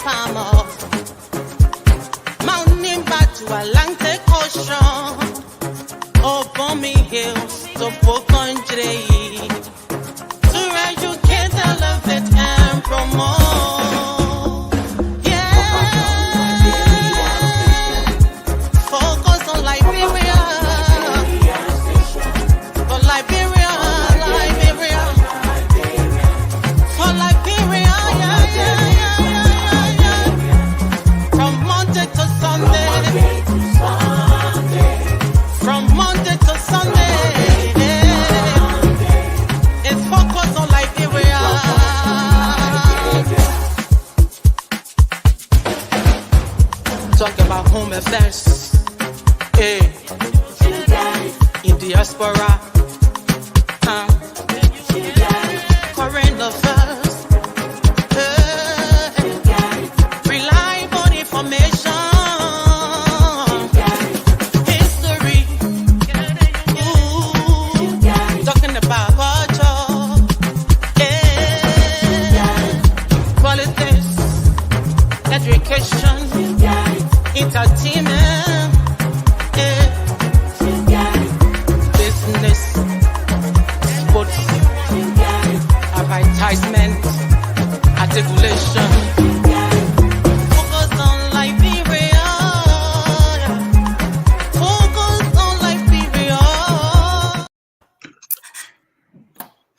farmer. Mountain back to Atlantic Ocean. Upon me hills to country. To educate, elevate, and promote. Yeah. Focus on Liberia. For Liberia, Liberia. For Liberia, yeah. From Monday to Sunday. From Monday to Sunday. It's focus on Liberia. Talk about home affairs. Hey. In diaspora. Foreign affairs. Reliable information. History. Talking about culture. Politics. Education. Entertainment. Business. Sports. Advertisement. Articulation. Focus on Liberia. Focus on Liberia.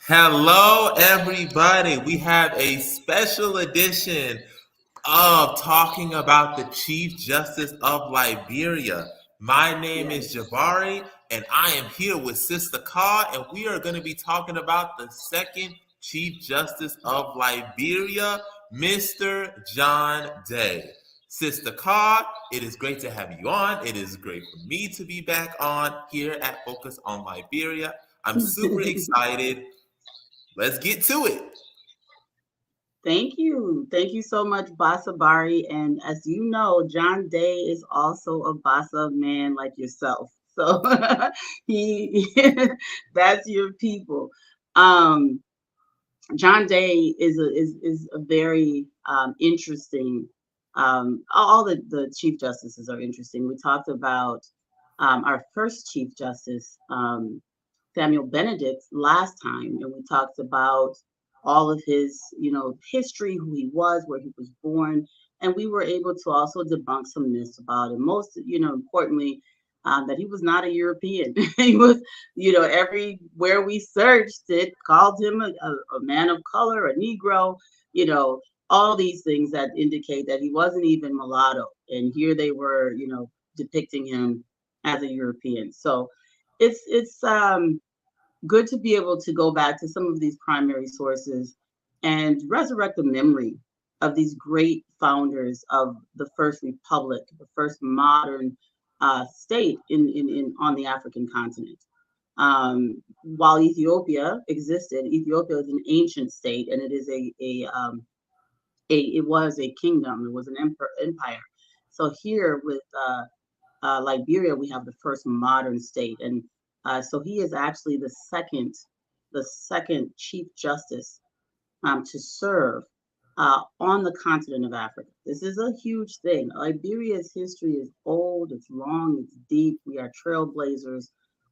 Hello, everybody. We have a special edition of talking about the Chief Justice of Liberia. My name is Jabari, and I am here with Sister Ka, and we are going to be talking about the second Chief Justice of Liberia, Mr. John Day. Sister Ka, it is great to have you on. It is great for me to be back on here at Focus on Liberia. I'm super excited. Let's get to it. Thank you. Thank you so much, Bassa Bari. And as you know, John Day is also a Bassa man like yourself. So that's your people. John Day is a very interesting. All the Chief Justices are interesting. We talked about our first Chief Justice, Samuel Benedict, last time, and we talked about all of his, history, who he was, where he was born, and we were able to also debunk some myths about him. Most, importantly, that he was not a European. He was, everywhere we searched it, called him a man of color, a Negro, all these things that indicate that he wasn't even mulatto. And here they were, depicting him as a European. So it's good to be able to go back to some of these primary sources and resurrect the memory of these great founders of the first republic, the first modern state on the African continent. While Ethiopia existed, Ethiopia is an ancient state, and it is it was a kingdom. It was an empire. So here with Liberia, we have the first modern state, and so he is actually the second Chief Justice to serve on the continent of Africa. This is a huge thing. Liberia's history is old, it's long, it's deep. We are trailblazers.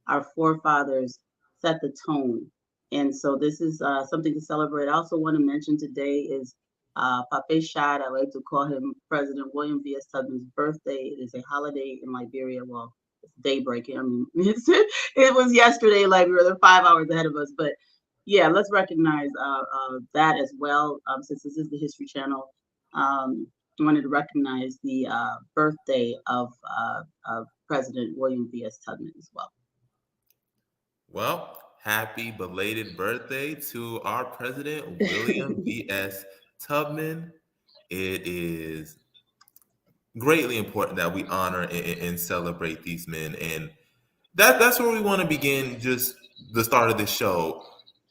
Our forefathers set the tone. And so this is something to celebrate. I also want to mention today is Pape Shad. I like to call him President William V.S. Tubman's birthday. It is a holiday in Liberia. Well, it's daybreak. I mean, it was yesterday in Liberia. They're 5 hours ahead of us. But yeah, let's recognize that as well. Since this is the History Channel, I wanted to recognize the birthday of President William V.S. Tubman as well. Well, happy belated birthday to our President, William V.S. Tubman. It is greatly important that we honor and celebrate these men. And that's where we want to begin just the start of this show.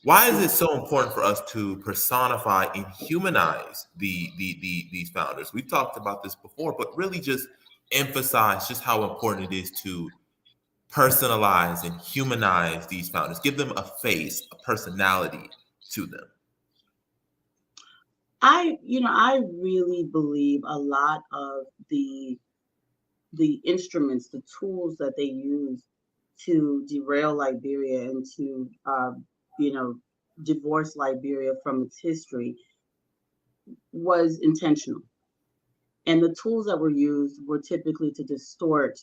Why is it so important for us to personify and humanize these founders? We've talked about this before, but really just emphasize just how important it is to personalize and humanize these founders, give them a face, a personality to them. I really believe a lot of the instruments, the tools that they use to derail Liberia and to, you know, divorce Liberia from its history was intentional. And the tools that were used were typically to distort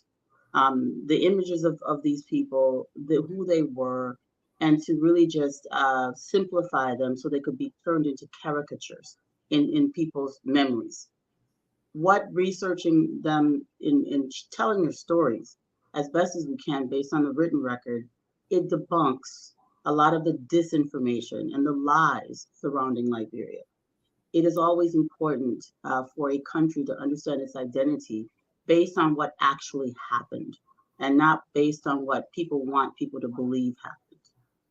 the images of these people, who they were, and to really just simplify them so they could be turned into caricatures in people's memories. What researching them in telling their stories as best as we can based on the written record, it debunks a lot of the disinformation and the lies surrounding Liberia. It is always important for a country to understand its identity based on what actually happened and not based on what people want people to believe happened.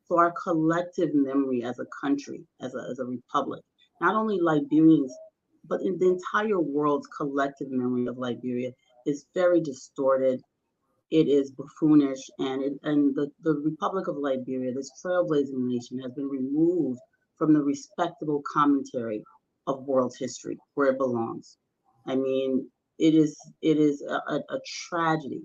So our collective memory as a country, as a republic, not only Liberians, but in the entire world's collective memory of Liberia is very distorted. It is buffoonish, and the Republic of Liberia, this trailblazing nation, has been removed from the respectable commentary of world history where it belongs. I mean, it is a tragedy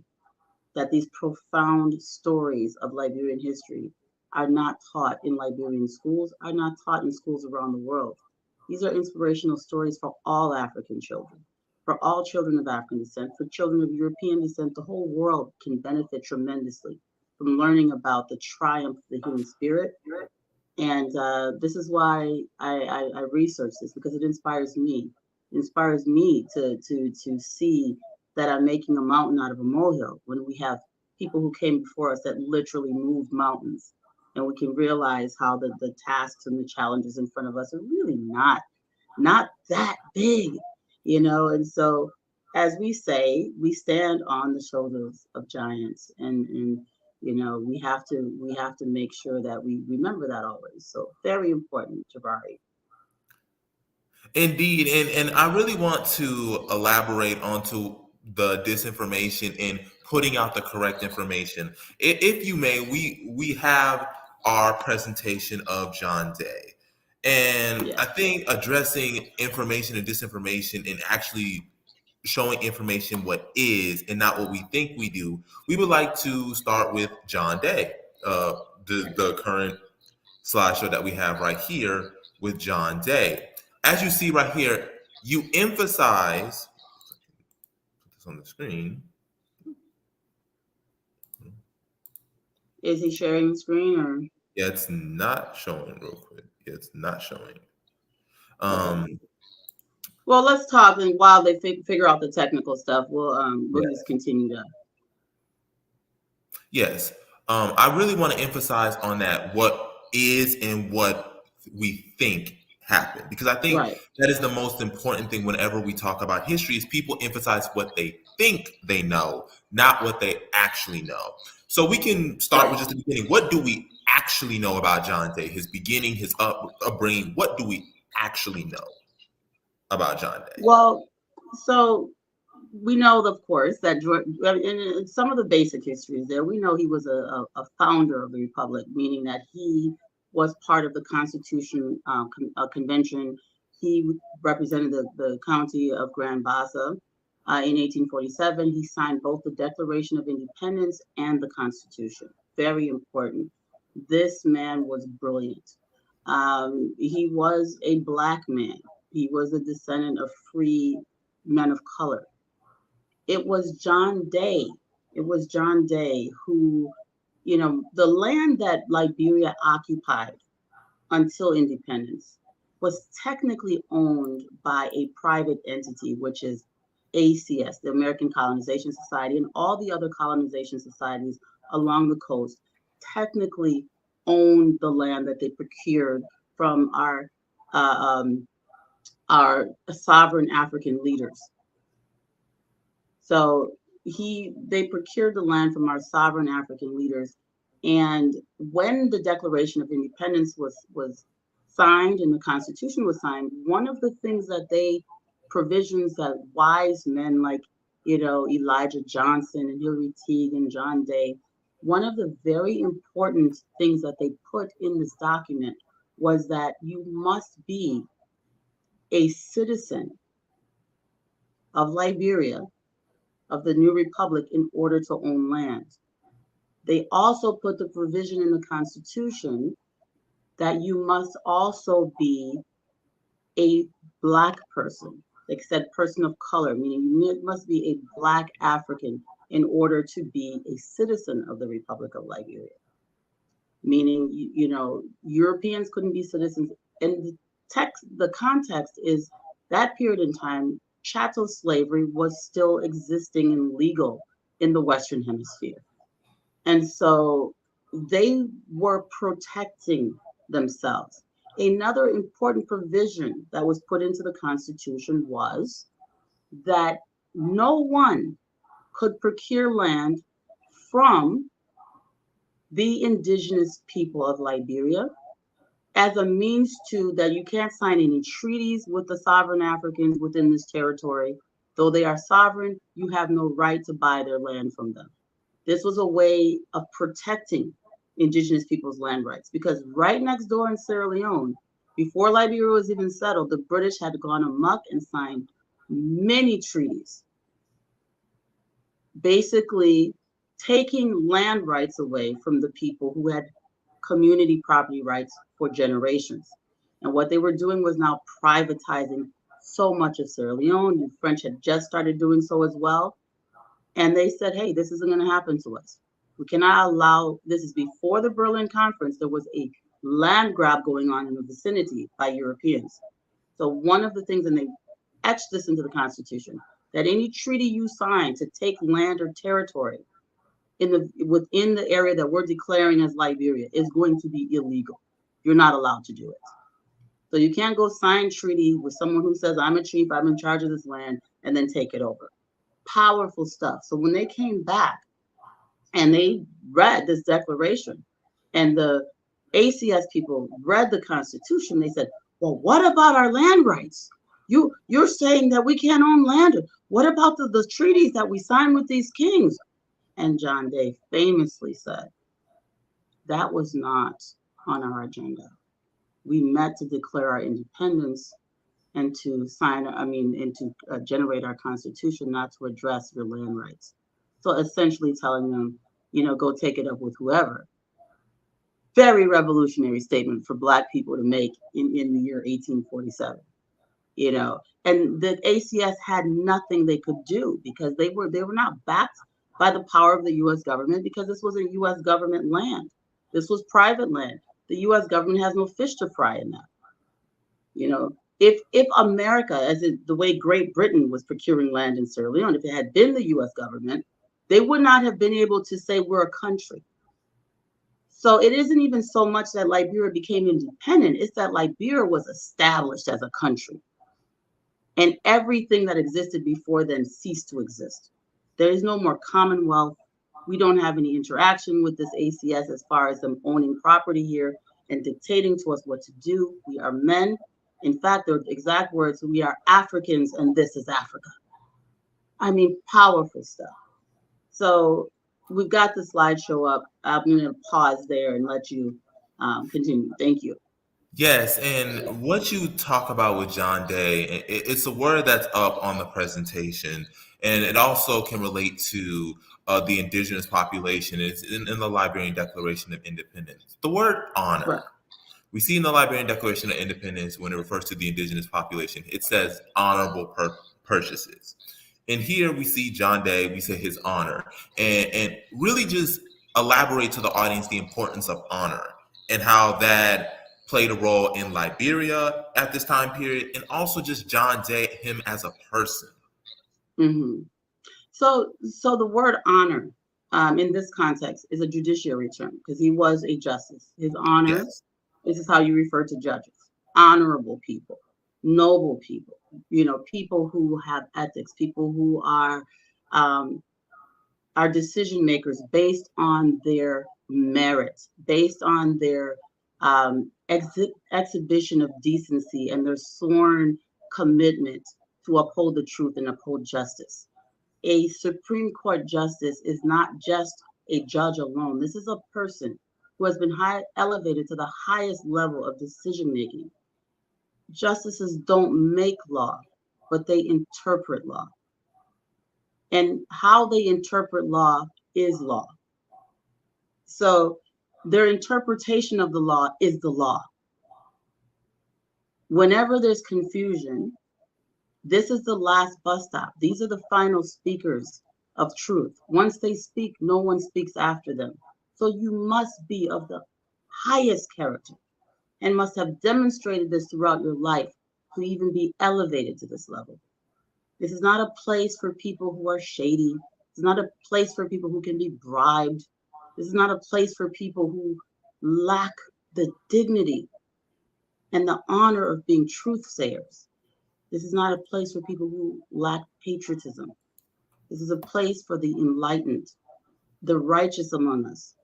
that these profound stories of Liberian history are not taught in Liberian schools, are not taught in schools around the world. These are inspirational stories for all African children, for all children of African descent, for children of European descent. The whole world can benefit tremendously from learning about the triumph of the human spirit. And this is why I research this, because it inspires me. It inspires me to see that I'm making a mountain out of a molehill when we have people who came before us that literally moved mountains. And we can realize how the tasks and the challenges in front of us are really not that big, you know. And so, as we say, we stand on the shoulders of giants, and you know, we have to make sure that we remember that always. So very important, Jabari. Indeed, and I really want to elaborate onto the disinformation and putting out the correct information. If you may, we have our presentation of John Day, and I Yes, think addressing information and disinformation and actually showing information what is and not what we think we do. We would like to start with John Day, uh, the current slideshow that we have right here with John Day. As you see right here, you emphasize, put this on the screen. is he sharing the screen or Yeah, it's not showing real quick. Yeah, it's not showing. okay? Um, Well, let's talk, and while they figure out the technical stuff, we'll yeah. just continue to. Yes. I really want to emphasize on that what is and what we think happened, because I think Right, that is the most important thing whenever we talk about history is people emphasize what they think they know, not what they actually know. So we can start right. with just the beginning. What do we actually know about John Day? His beginning, his upbringing. What do we actually know about John Day? Well, so we know, of course, that in some of the basic histories there, we know he was a founder of the republic, meaning that he was part of the Constitution Convention. He represented the county of Grand Bassa in 1847. He signed both the Declaration of Independence and the Constitution. Very important. This man was brilliant. He was a black man. He was a descendant of free men of color. It was John Day. It was John Day who, you know, the land that Liberia occupied until independence was technically owned by a private entity, which is ACS, the American Colonization Society, and all the other colonization societies along the coast technically owned the land that they procured from uh, um, our sovereign African leaders. So they procured the land from our sovereign African leaders. And when the Declaration of Independence was signed and the Constitution was signed, one of the things that provisions that wise men like, you know, Elijah Johnson and Hilary Teague and John Day, one of the very important things that they put in this document was that you must be a citizen of Liberia, of the new republic, in order to own land. They also put the provision in the Constitution that you must also be a Black person. They said person of color, meaning you must be a Black African in order to be a citizen of the Republic of Liberia. Meaning, Europeans couldn't be citizens. And the context is that period in time, chattel slavery was still existing and legal in the Western Hemisphere. And so they were protecting themselves. Another important provision that was put into the Constitution was that no one could procure land from the indigenous people of Liberia as a means to that you can't sign any treaties with the sovereign Africans within this territory. Though they are sovereign, you have no right to buy their land from them. This was a way of protecting indigenous people's land rights, because right next door in Sierra Leone, before Liberia was even settled, the British had gone amok and signed many treaties, basically taking land rights away from the people who had community property rights for generations. And what they were doing was now privatizing so much of Sierra Leone. The French had just started doing so as well. And they said, hey, this isn't going to happen to us. We cannot allow, this is before the Berlin Conference, there was a land grab going on in the vicinity by Europeans. So one of the things, and they etched this into the Constitution, that any treaty you sign to take land or territory within the area that we're declaring as Liberia is going to be illegal. You're not allowed to do it. So you can't go sign treaty with someone who says, I'm a chief, I'm in charge of this land, and then take it over. Powerful stuff. So when they came back and they read this declaration, and the ACS people read the Constitution, they said, well, what about our land rights? You're saying that we can't own land. What about the treaties that we signed with these kings? And John Day famously said, that was not on our agenda. We met to declare our independence and to generate our Constitution, not to address your land rights. So essentially telling them, go take it up with whoever. Very revolutionary statement for Black people to make in the year 1847. And the ACS had nothing they could do, because they were not backed by the power of the U.S. government, because this wasn't U.S. government land. This was private land. The U.S. government has no fish to fry in that. If America, the way Great Britain was procuring land in Sierra Leone, if it had been the U.S. government, they would not have been able to say we're a country. So it isn't even so much that Liberia became independent, it's that Liberia was established as a country. And everything that existed before then ceased to exist. There is no more Commonwealth. We don't have any interaction with this ACS as far as them owning property here and dictating to us what to do. We are men. In fact, their exact words, we are Africans and this is Africa. I mean, powerful stuff. So we've got the slideshow up. I'm going to pause there and let you continue. Thank you. Yes, and what you talk about with John Day, it's a word that's up on the presentation, and it also can relate to the indigenous population. It's in the Liberian Declaration of Independence. The word honor. Right. We see in the Liberian Declaration of Independence, when it refers to the indigenous population, it says honorable purchases. And here we see John Day, we say his honor, and really just elaborate to the audience the importance of honor and how that played a role in Liberia at this time period, and also just John Day, him as a person. Mm-hmm. So the word honor in this context is a judiciary term, because he was a justice. His honor, Yes. This is how you refer to judges: honorable people, noble people, people who have ethics, people who are decision makers based on their merits, based on their exhibition of decency and their sworn commitment to uphold the truth and uphold justice. A Supreme Court justice is not just a judge alone. This is a person who has been elevated to the highest level of decision making. justices don't make law, but they interpret law. And how they interpret law is law. So their interpretation of the law is the law. Whenever there's confusion, this is the last bus stop. These are the final speakers of truth. Once they speak, no one speaks after them. So you must be of the highest character and must have demonstrated this throughout your life to even be elevated to this level. This is not a place for people who are shady. It's not a place for people who can be bribed. This is not a place for people who lack the dignity and the honor of being truth sayers. This is not a place for people who lack patriotism. This is a place for the enlightened, the righteous among us,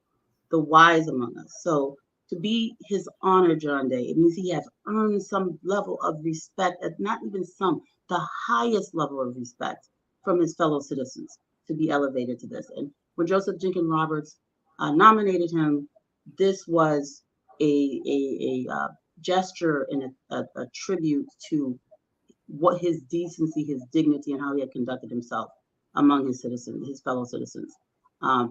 the wise among us. So to be His Honor John Day, it means he has earned some level of respect, not even some, the highest level of respect from his fellow citizens to be elevated to this. And when Joseph Jenkins Roberts nominated him, this was a gesture and a tribute to what his decency, his dignity, and how he had conducted himself among his citizens, his fellow citizens,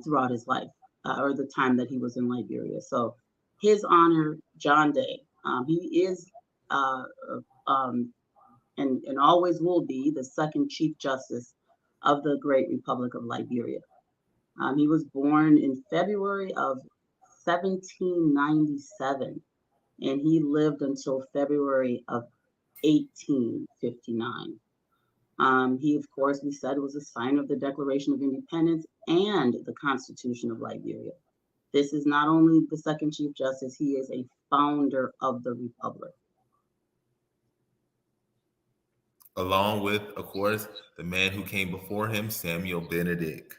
throughout his life or the time that he was in Liberia. So, His Honor John Day, he is and always will be the second Chief Justice of the Great Republic of Liberia. He was born in February of 1797, and he lived until February of 1859. He, of course, we said, was a signer of the Declaration of Independence and the Constitution of Liberia. This is not only the second Chief Justice, he is a founder of the Republic. Along with, of course, the man who came before him, Samuel Benedict.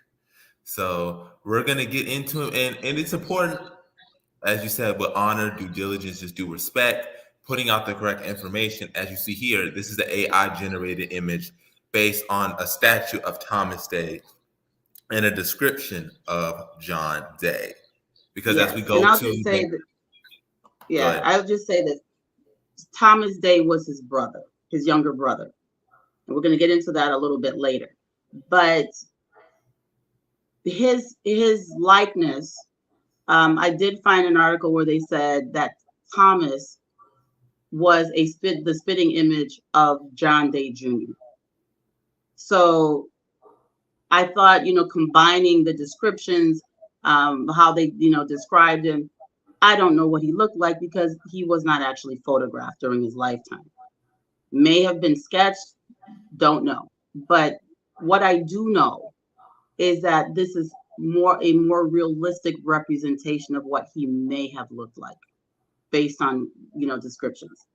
So we're going to get into it. And it's important, as you said, with honor, due diligence, just due respect, putting out the correct information. As you see here, this is the AI generated image based on a statue of Thomas Day and a description of John Day. Because yes. as we go and I'll to just say the, that, yeah, I'll just say that Thomas Day was his brother, his younger brother. And we're going to get into that a little bit later. But his likeness, I did find an article where they said that Thomas was the spitting image of John Day Jr. So I thought, combining the descriptions, how they, described him, I don't know what he looked like because he was not actually photographed during his lifetime. May have been sketched, don't know. But what I do know is that this is a more realistic representation of what he may have looked like based on, descriptions.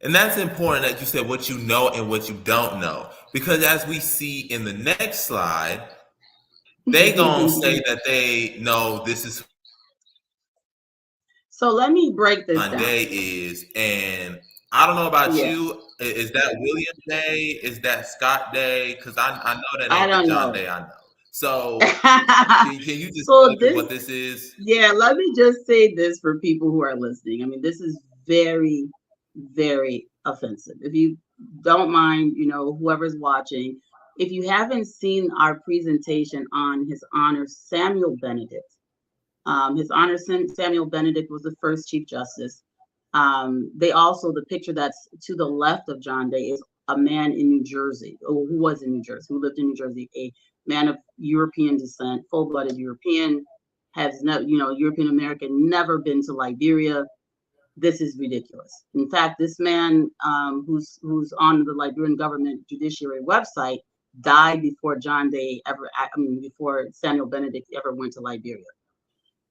and that's important that you said what you know and what you don't know. Because as we see in the next slide, they gonna say that they know this is So let me break this down. Day is, and I don't know about you. Is that William Day? Is that Scott Day? Because I know that ain't the John Day I know. So can you just tell me what this is? Yeah, let me just say this for people who are listening. I mean, this is very, very offensive. If you don't mind, whoever's watching, if you haven't seen our presentation on His Honor Samuel Benedict, His Honor Samuel Benedict was the first Chief Justice. They also, the picture that's to the left of John Day is a man in New Jersey, or who was in New Jersey, who lived in New Jersey, a man of European descent, full-blooded European, has no, European American, never been to Liberia. This is ridiculous. In fact, this man, who's on the Liberian government judiciary website, died before John Day before Samuel Benedict ever went to Liberia.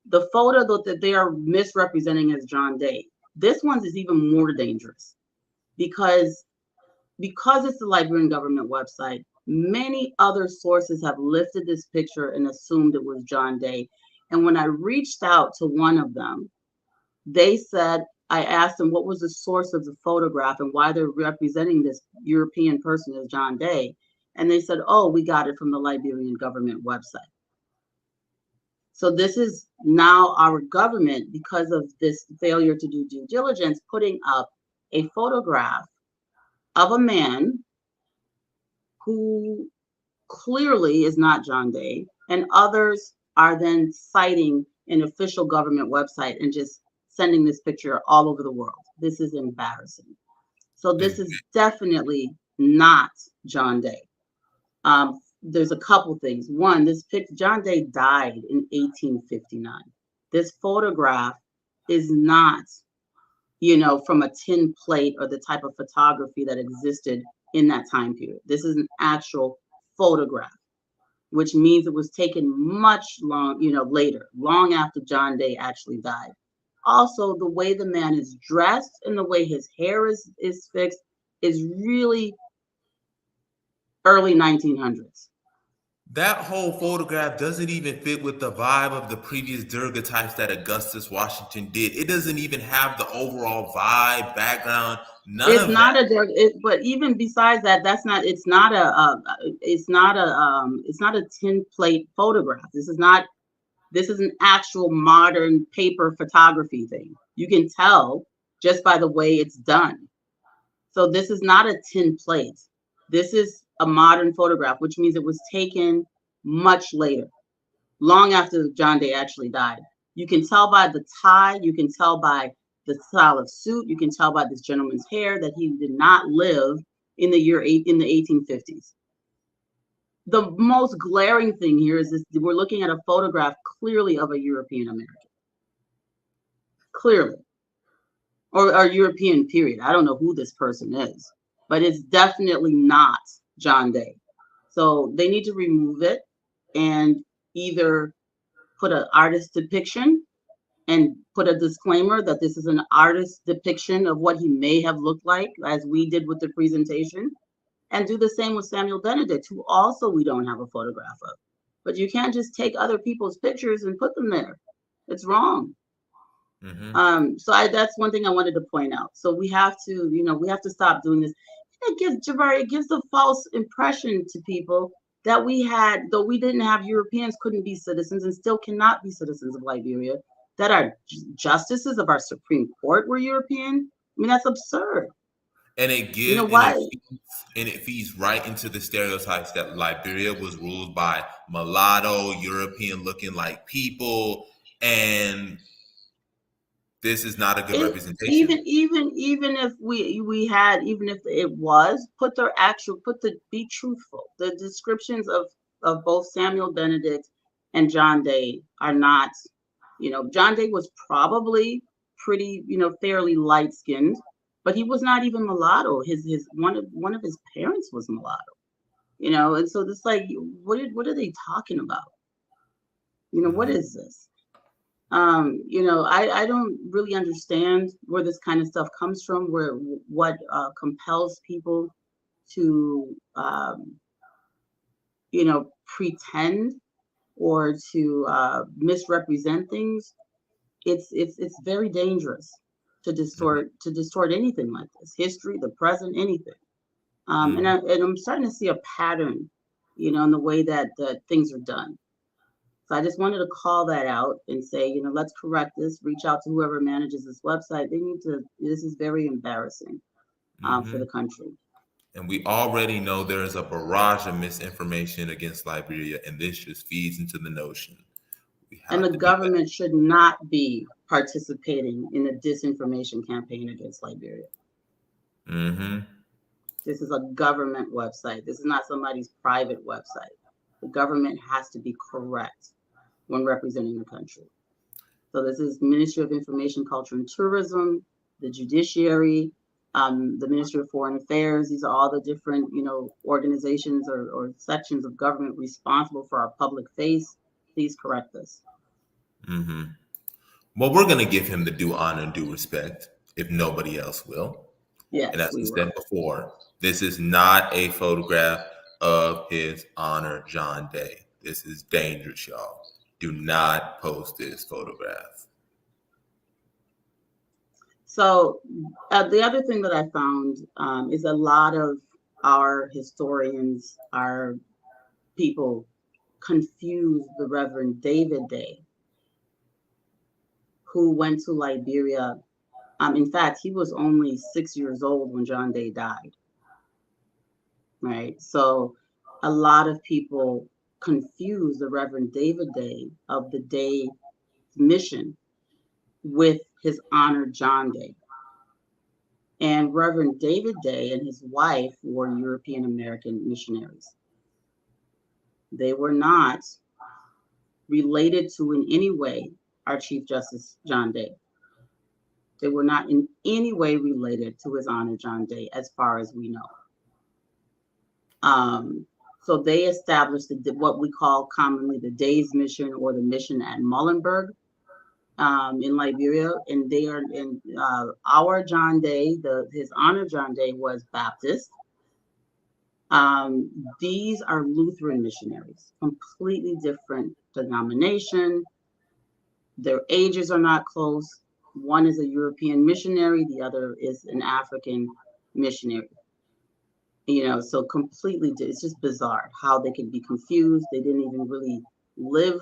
The photo that they are misrepresenting as John Day, this one is even more dangerous because it's the Liberian government website. Many other sources have lifted this picture and assumed it was John Day. And when I reached out to one of them, they said, I asked them what was the source of the photograph and why they're representing this European person as John Day. And they said, oh, we got it from the Liberian government website. So this is now our government, because of this failure to do due diligence, putting up a photograph of a man who clearly is not John Day, and others are then citing an official government website and just sending this picture all over the world. This is embarrassing. So this is definitely not John Day. There's a couple things. One, this picture, John Day died in 1859. This photograph is not, from a tin plate or the type of photography that existed in that time period. This is an actual photograph, which means it was taken much later, long after John Day actually died. Also, the way the man is dressed and the way his hair is fixed is really early 1900s. That whole photograph doesn't even fit with the vibe of the previous daguerreotypes that Augustus Washington did. It doesn't even have the overall vibe, background, none It's of not that. but even besides that, it's not a tin plate photograph. This is an actual modern paper photography thing. You can tell just by the way it's done. So this is not a tin plate. This is a modern photograph, which means it was taken much later, long after John Day actually died. You can tell by the tie, you can tell by the style of suit, you can tell by this gentleman's hair that he did not live in the 1850s. The most glaring thing here is this: we're looking at a photograph clearly of a European American. Clearly. Or European period. I don't know who this person is, but it's definitely not John Day. So they need to remove it and either put an artist depiction and put a disclaimer that this is an artist depiction of what he may have looked like, as we did with the presentation, and do the same with Samuel Benedict, who also we don't have a photograph of. But you can't just take other people's pictures and put them there. It's wrong. Mm-hmm. That's one thing I wanted to point out. So we have to stop doing this. It gives a false impression to people that though we didn't have Europeans, couldn't be citizens and still cannot be citizens of Liberia, that our justices of our Supreme Court were European. I mean, that's absurd. And it You know gives why? and it feeds right into the stereotypes that Liberia was ruled by mulatto, European looking like people, and this is not a good representation. Even if even if it was, be truthful. The descriptions of both Samuel Benedict and John Day are not, John Day was probably pretty, fairly light skinned, but he was not even mulatto. His one of his parents was mulatto, and so it's like, what are they talking about? What is this? I don't really understand where this kind of stuff comes from, what compels people to, pretend or to misrepresent things. It's very dangerous to distort anything like this, history, the present, anything. And I'm starting to see a pattern, in the way that things are done. So I just wanted to call that out and say, let's correct this, reach out to whoever manages this website. This is very embarrassing for the country. And we already know there is a barrage of misinformation against Liberia, and this just feeds into the notion. And the government should not be participating in a disinformation campaign against Liberia. Mm-hmm. This is a government website. This is not somebody's private website. The government has to be correct when representing the country. So this is Ministry of Information, Culture, and Tourism, the Judiciary, the Ministry of Foreign Affairs. These are all the different, organizations or sections of government responsible for our public face. Please correct this. Mm-hmm. Well, we're going to give him the due honor and due respect if nobody else will. Yes, and as we said before, this is not a photograph of His Honor John Day. This is dangerous, y'all. Do not post this photograph. So the other thing that I found is a lot of our historians, our people, confuse the Reverend David Day who went to Liberia. In fact, he was only 6 years old when John Day died, right? So a lot of people confuse the Reverend David Day of the Day mission with his honor John Day. And Reverend David Day and his wife were European American missionaries. They were not related to in any way our Chief Justice John Day. They were not in any way related to his honor John Day, as far as we know. So they established what we call commonly the Day's Mission, or the mission at Muhlenberg in Liberia, and they are in our John Day. His honor John Day was Baptist. These are Lutheran missionaries, completely different denomination. Their ages are not close. One is a European missionary, the other is an African missionary. So completely, it's just bizarre how they could be confused. They didn't even really live,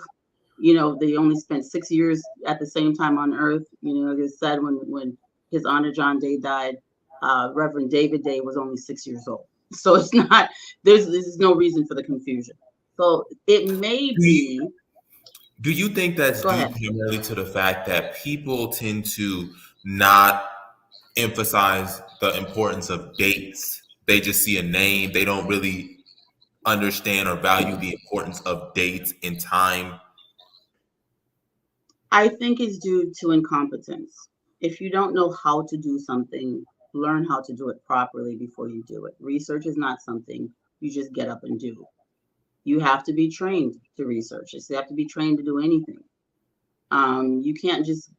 they only spent 6 years at the same time on earth. Like I said, when his honor John Day died, Reverend David Day was only 6 years old. So it's not, there's no reason for the confusion. So it may be. Do you think that's Go due ahead. primarily to the fact that people tend to not emphasize the importance of dates? They just see a name. They don't really understand or value the importance of dates and time. I think it's due to incompetence. If you don't know how to do something, learn how to do it properly before you do it. Research is not something you just get up and do. You have to be trained to research. You have to be trained to do anything. You can't just,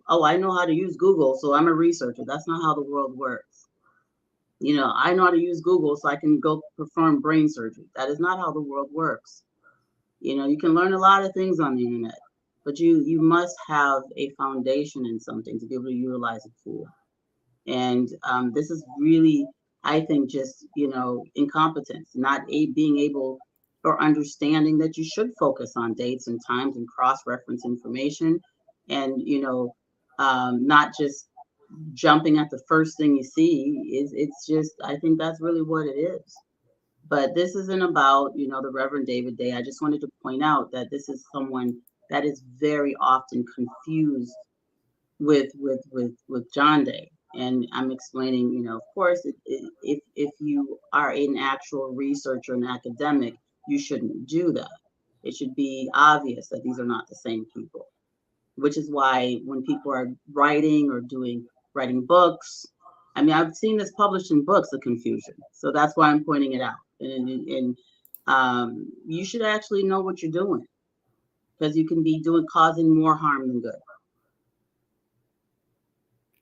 oh, I know how to use Google, so I'm a researcher. That's not how the world works. I know how to use Google, so I can go perform brain surgery. That is not how the world works. You can learn a lot of things on the internet, but you must have a foundation in something to be able to utilize a tool. And this is really, I think, just, incompetence, not being able or understanding that you should focus on dates and times and cross-reference information, and, not just jumping at the first thing you see. It's just, I think that's really what it is. But this isn't about, the Reverend David Day. I just wanted to point out that this is someone that is very often confused with John Day. And I'm explaining, of course, if you are an actual researcher and academic, you shouldn't do that. It should be obvious that these are not the same people, which is why when people are writing or writing books, I mean, I've seen this published in books, the confusion. So that's why I'm pointing it out. And you should actually know what you're doing, because you can be causing more harm than good.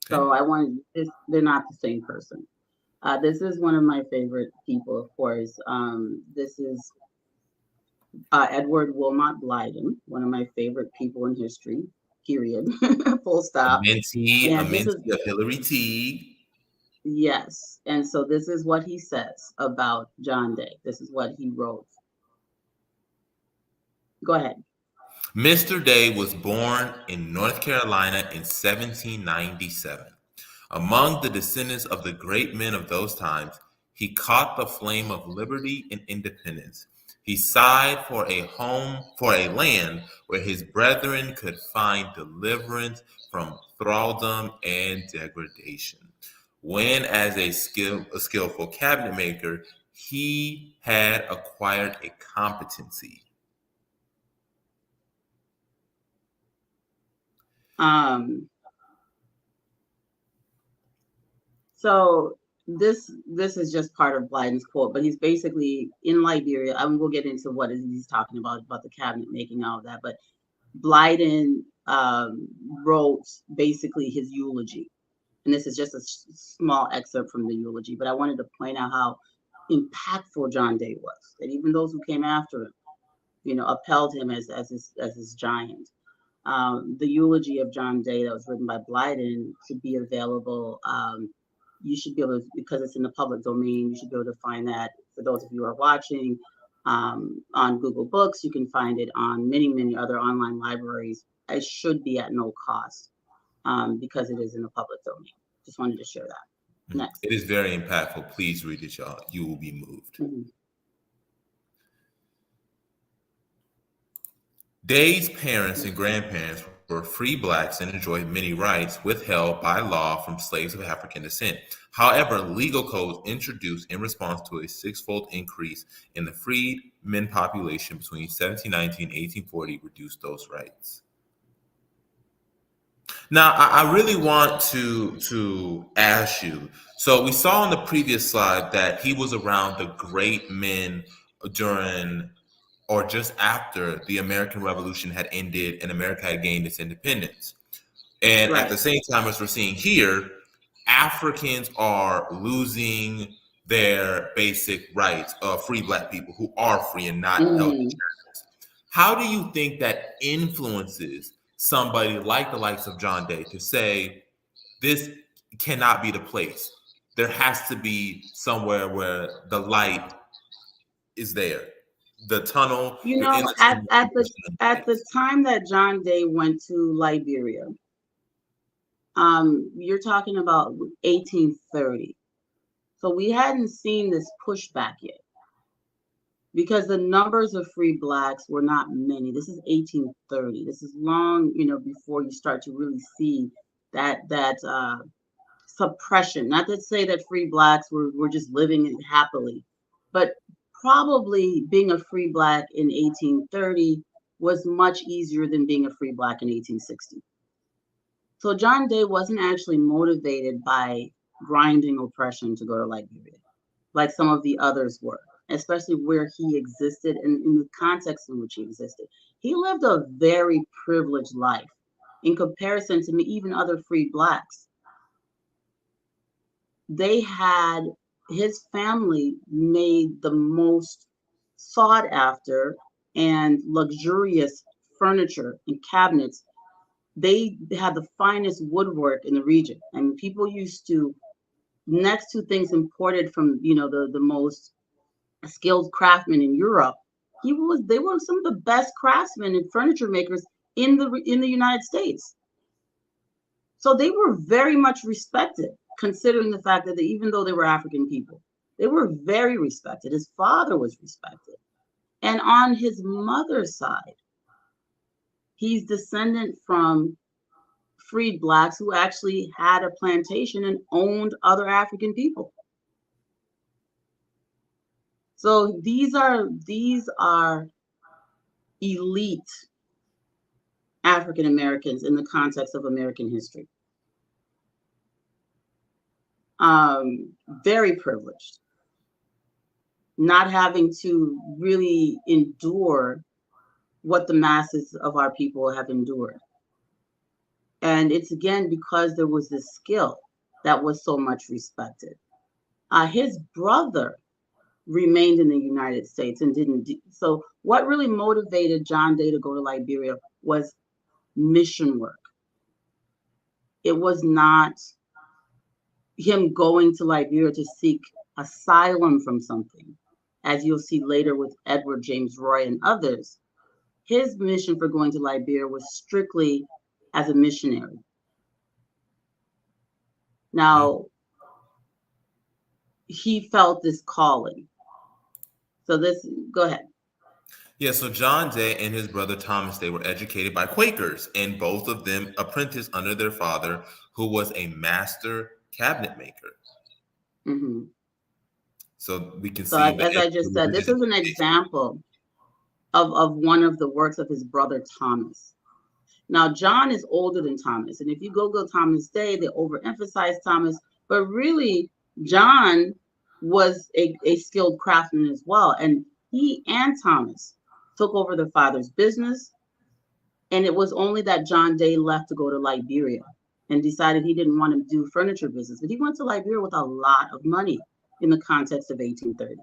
So I wanted this, they're not the same person. This is one of my favorite people, of course. This is Edward Wilmot Blyden, one of my favorite people in history, period, full stop. A mentee And of Hillary Teague. Yes. And so this is what he says about John Day. This is what he wrote. Go ahead. Mr. Day was born in North Carolina in 1797. Among the descendants of the great men of those times, he caught the flame of liberty and independence. He sighed for a land where his brethren could find deliverance from thraldom and degradation. When, as a skillful cabinet maker, he had acquired a competency. So this is just part of Blyden's quote, but he's basically in Liberia. I mean, we'll get into what he's talking about the cabinet making, all of that. But Blyden wrote basically his eulogy, and this is just a small excerpt from the eulogy. But I wanted to point out how impactful John Day was, that even those who came after him, upheld him as his giant. The eulogy of John Day that was written by Blyden should be available. You should be able to, because it's in the public domain, you should be able to find that. For those of you who are watching, on Google Books, you can find it on many other online libraries. it should be at no cost, because it is in the public domain. Just wanted to share that. Next. It is very impactful. Please read it, y'all. You will be moved. Day's parents and grandparents were free blacks and enjoyed many rights withheld by law from slaves of African descent. However, legal codes introduced in response to a six-fold increase in the freed men population between 1719 and 1840 reduced those rights. Now, I really want to ask you. So we saw on the previous slide that he was around the great men during or just after the American Revolution had ended and America had gained its independence. And at the same time, as we're seeing here, Africans are losing their basic rights of free black people who are free and not held in chains. How do you think that influences somebody like the likes of John Day to say, this cannot be the place? There has to be somewhere where the light is there. The tunnel. You know, at the time that John Day went to Liberia, you're talking about 1830. So we hadn't seen this pushback yet, because the numbers of free blacks were not many. This is 1830. This is long, before you start to really see that suppression. Not to say that free blacks were just living happily, but probably being a free black in 1830 was much easier than being a free black in 1860. So John Day wasn't actually motivated by grinding oppression to go to Liberia, like some of the others were, especially where he existed and in the context in which he existed. He lived a very privileged life in comparison to even other free blacks. His family made the most sought after and luxurious furniture and cabinets. They had the finest woodwork in the region. And people used to, next to things imported from, the most skilled craftsmen in Europe, they were some of the best craftsmen and furniture makers in the United States. So they were very much respected, considering the fact that even though they were African people, they were very respected. His father was respected. And on his mother's side, he's descendant from freed blacks who actually had a plantation and owned other African people. So these are elite African Americans in the context of American history. Very privileged, not having to really endure what the masses of our people have endured. And it's again because there was this skill that was so much respected. His brother remained in the United States and didn't. So what really motivated John Day to go to Liberia was mission work. It was not him going to Liberia to seek asylum from something, as you'll see later with Edward James Roy and others. His mission for going to Liberia was strictly as a missionary. Now, he felt this calling. So go ahead. Yeah, so John Day and his brother Thomas Day were educated by Quakers, and both of them apprenticed under their father, who was a master cabinet maker. Mm-hmm. So we can see. As I just said, this is an example of one of the works of his brother Thomas. Now, John is older than Thomas, and if you Google Thomas Day, they overemphasize Thomas, but really, John was a skilled craftsman as well, and he and Thomas took over their father's business, and it was only that John Day left to go to Liberia and decided he didn't want to do furniture business, but he went to Liberia with a lot of money in the context of 1830.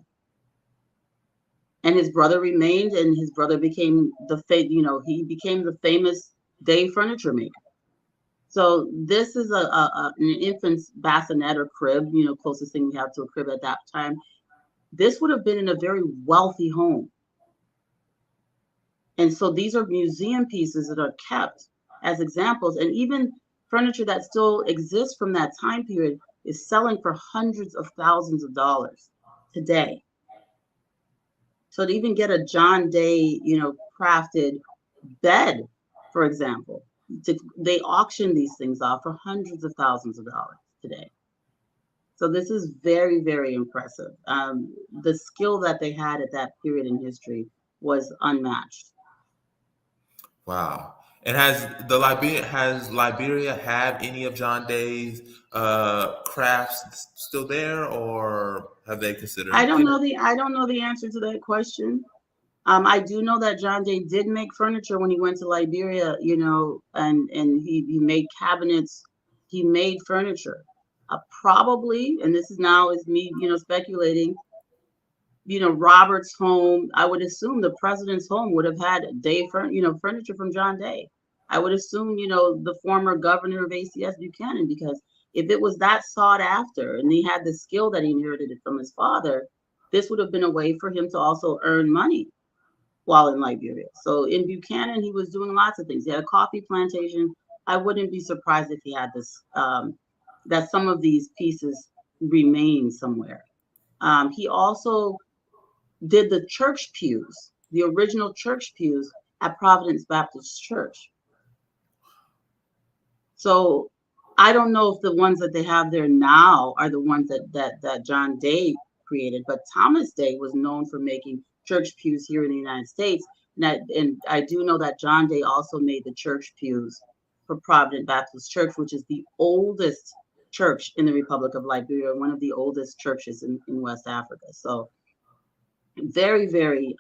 And his brother remained, and his brother became he became the famous Day furniture maker. So this is an infant's bassinet or crib, closest thing we have to a crib at that time. This would have been in a very wealthy home. And so these are museum pieces that are kept as examples. And even furniture that still exists from that time period is selling for hundreds of thousands of dollars today. So to even get a John Day, crafted bed, for example, they auction these things off for hundreds of thousands of dollars today. So this is very, very impressive. The skill that they had at that period in history was unmatched. Wow. And has Liberia had any of John Day's crafts still there, or have they considered? I don't know the answer to that question. I do know that John Day did make furniture when he went to Liberia, and he made cabinets, he made furniture. Probably, and this is now is me, speculating, Robert's home, I would assume the president's home would have had furniture from John Day. I would assume, the former governor of ACS Buchanan, because if it was that sought after and he had the skill that he inherited from his father, this would have been a way for him to also earn money while in Liberia. So in Buchanan, he was doing lots of things. He had a coffee plantation. I wouldn't be surprised if he had this, that some of these pieces remain somewhere. He also did the church pews, the original church pews at Providence Baptist Church. So I don't know if the ones that they have there now are the ones that John Day created, but Thomas Day was known for making church pews here in the United States. And I do know that John Day also made the church pews for Providence Baptist Church, which is the oldest church in the Republic of Liberia, one of the oldest churches in West Africa. So very, very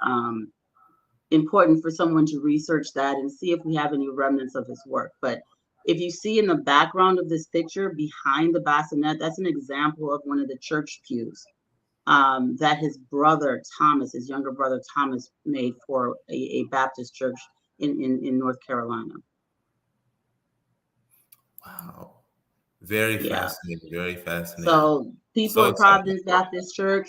important for someone to research that and see if we have any remnants of his work. But if you see in the background of this picture behind the bassinet, that's an example of one of the church pews that his brother Thomas, his younger brother Thomas, made for a Baptist church in North Carolina. Wow. Very fascinating. Very fascinating. So people in Providence Baptist Church,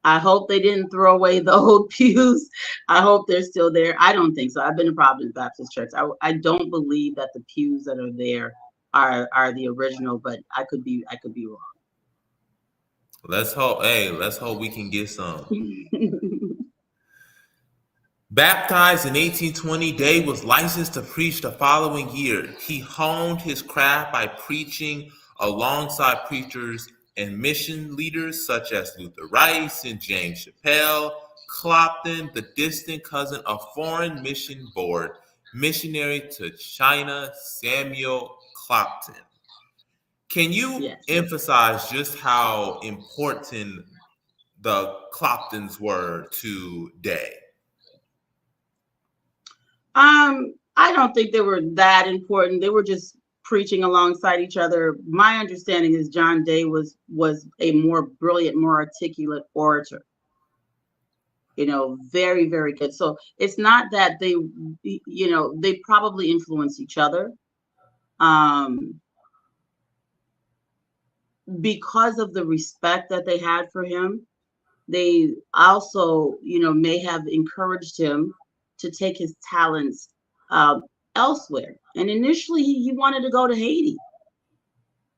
I hope they didn't throw away the old pews. I hope they're still there. I don't think so. I've been to Providence Baptist Church. I don't believe that the pews that are there are the original, but I could be wrong. Let's hope. Hey, let's hope we can get some. Baptized in 1820, Day was licensed to preach the following year. He honed his craft by preaching alongside preachers and mission leaders such as Luther Rice and James Chappelle. Clopton, the distant cousin of Foreign Mission Board missionary to China, Samuel Clopton. Can you emphasize just how important the Cloptons were to Day? I don't think they were that important. They were just preaching alongside each other. My understanding is John Day was a more brilliant, more articulate orator. Very, very good. So it's not that they probably influenced each other. Because of the respect that they had for him, they also, may have encouraged him to take his talents elsewhere. And initially, he wanted to go to Haiti.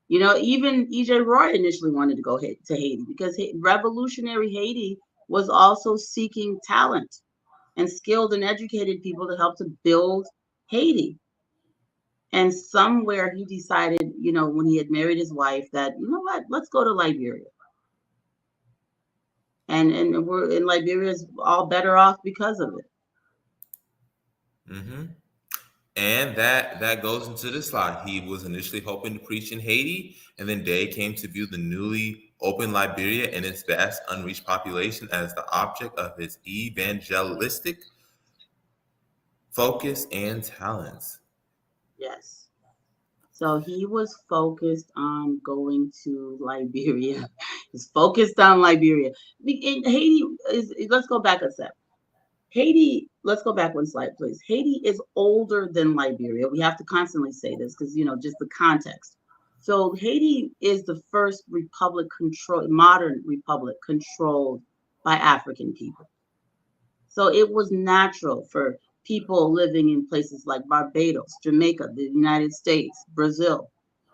Even E.J. Roy initially wanted to go to Haiti because revolutionary Haiti was also seeking talent and skilled and educated people to help to build Haiti. And somewhere he decided, when he had married his wife, that, what, let's go to Liberia. And we're in Liberia's all better off because of it. Mm-hmm. And that goes into the slide. He was initially hoping to preach in Haiti, and then Day came to view the newly open Liberia and its vast unreached population as the object of his evangelistic focus and talents. Yes. So he was focused on going to Liberia. He's focused on Liberia. In Haiti let's go back a step. Haiti, let's go back one slide, please. Haiti is older than Liberia. We have to constantly say this because, just the context. So Haiti is the first modern republic controlled by African people. So it was natural for people living in places like Barbados, Jamaica, the United States, Brazil,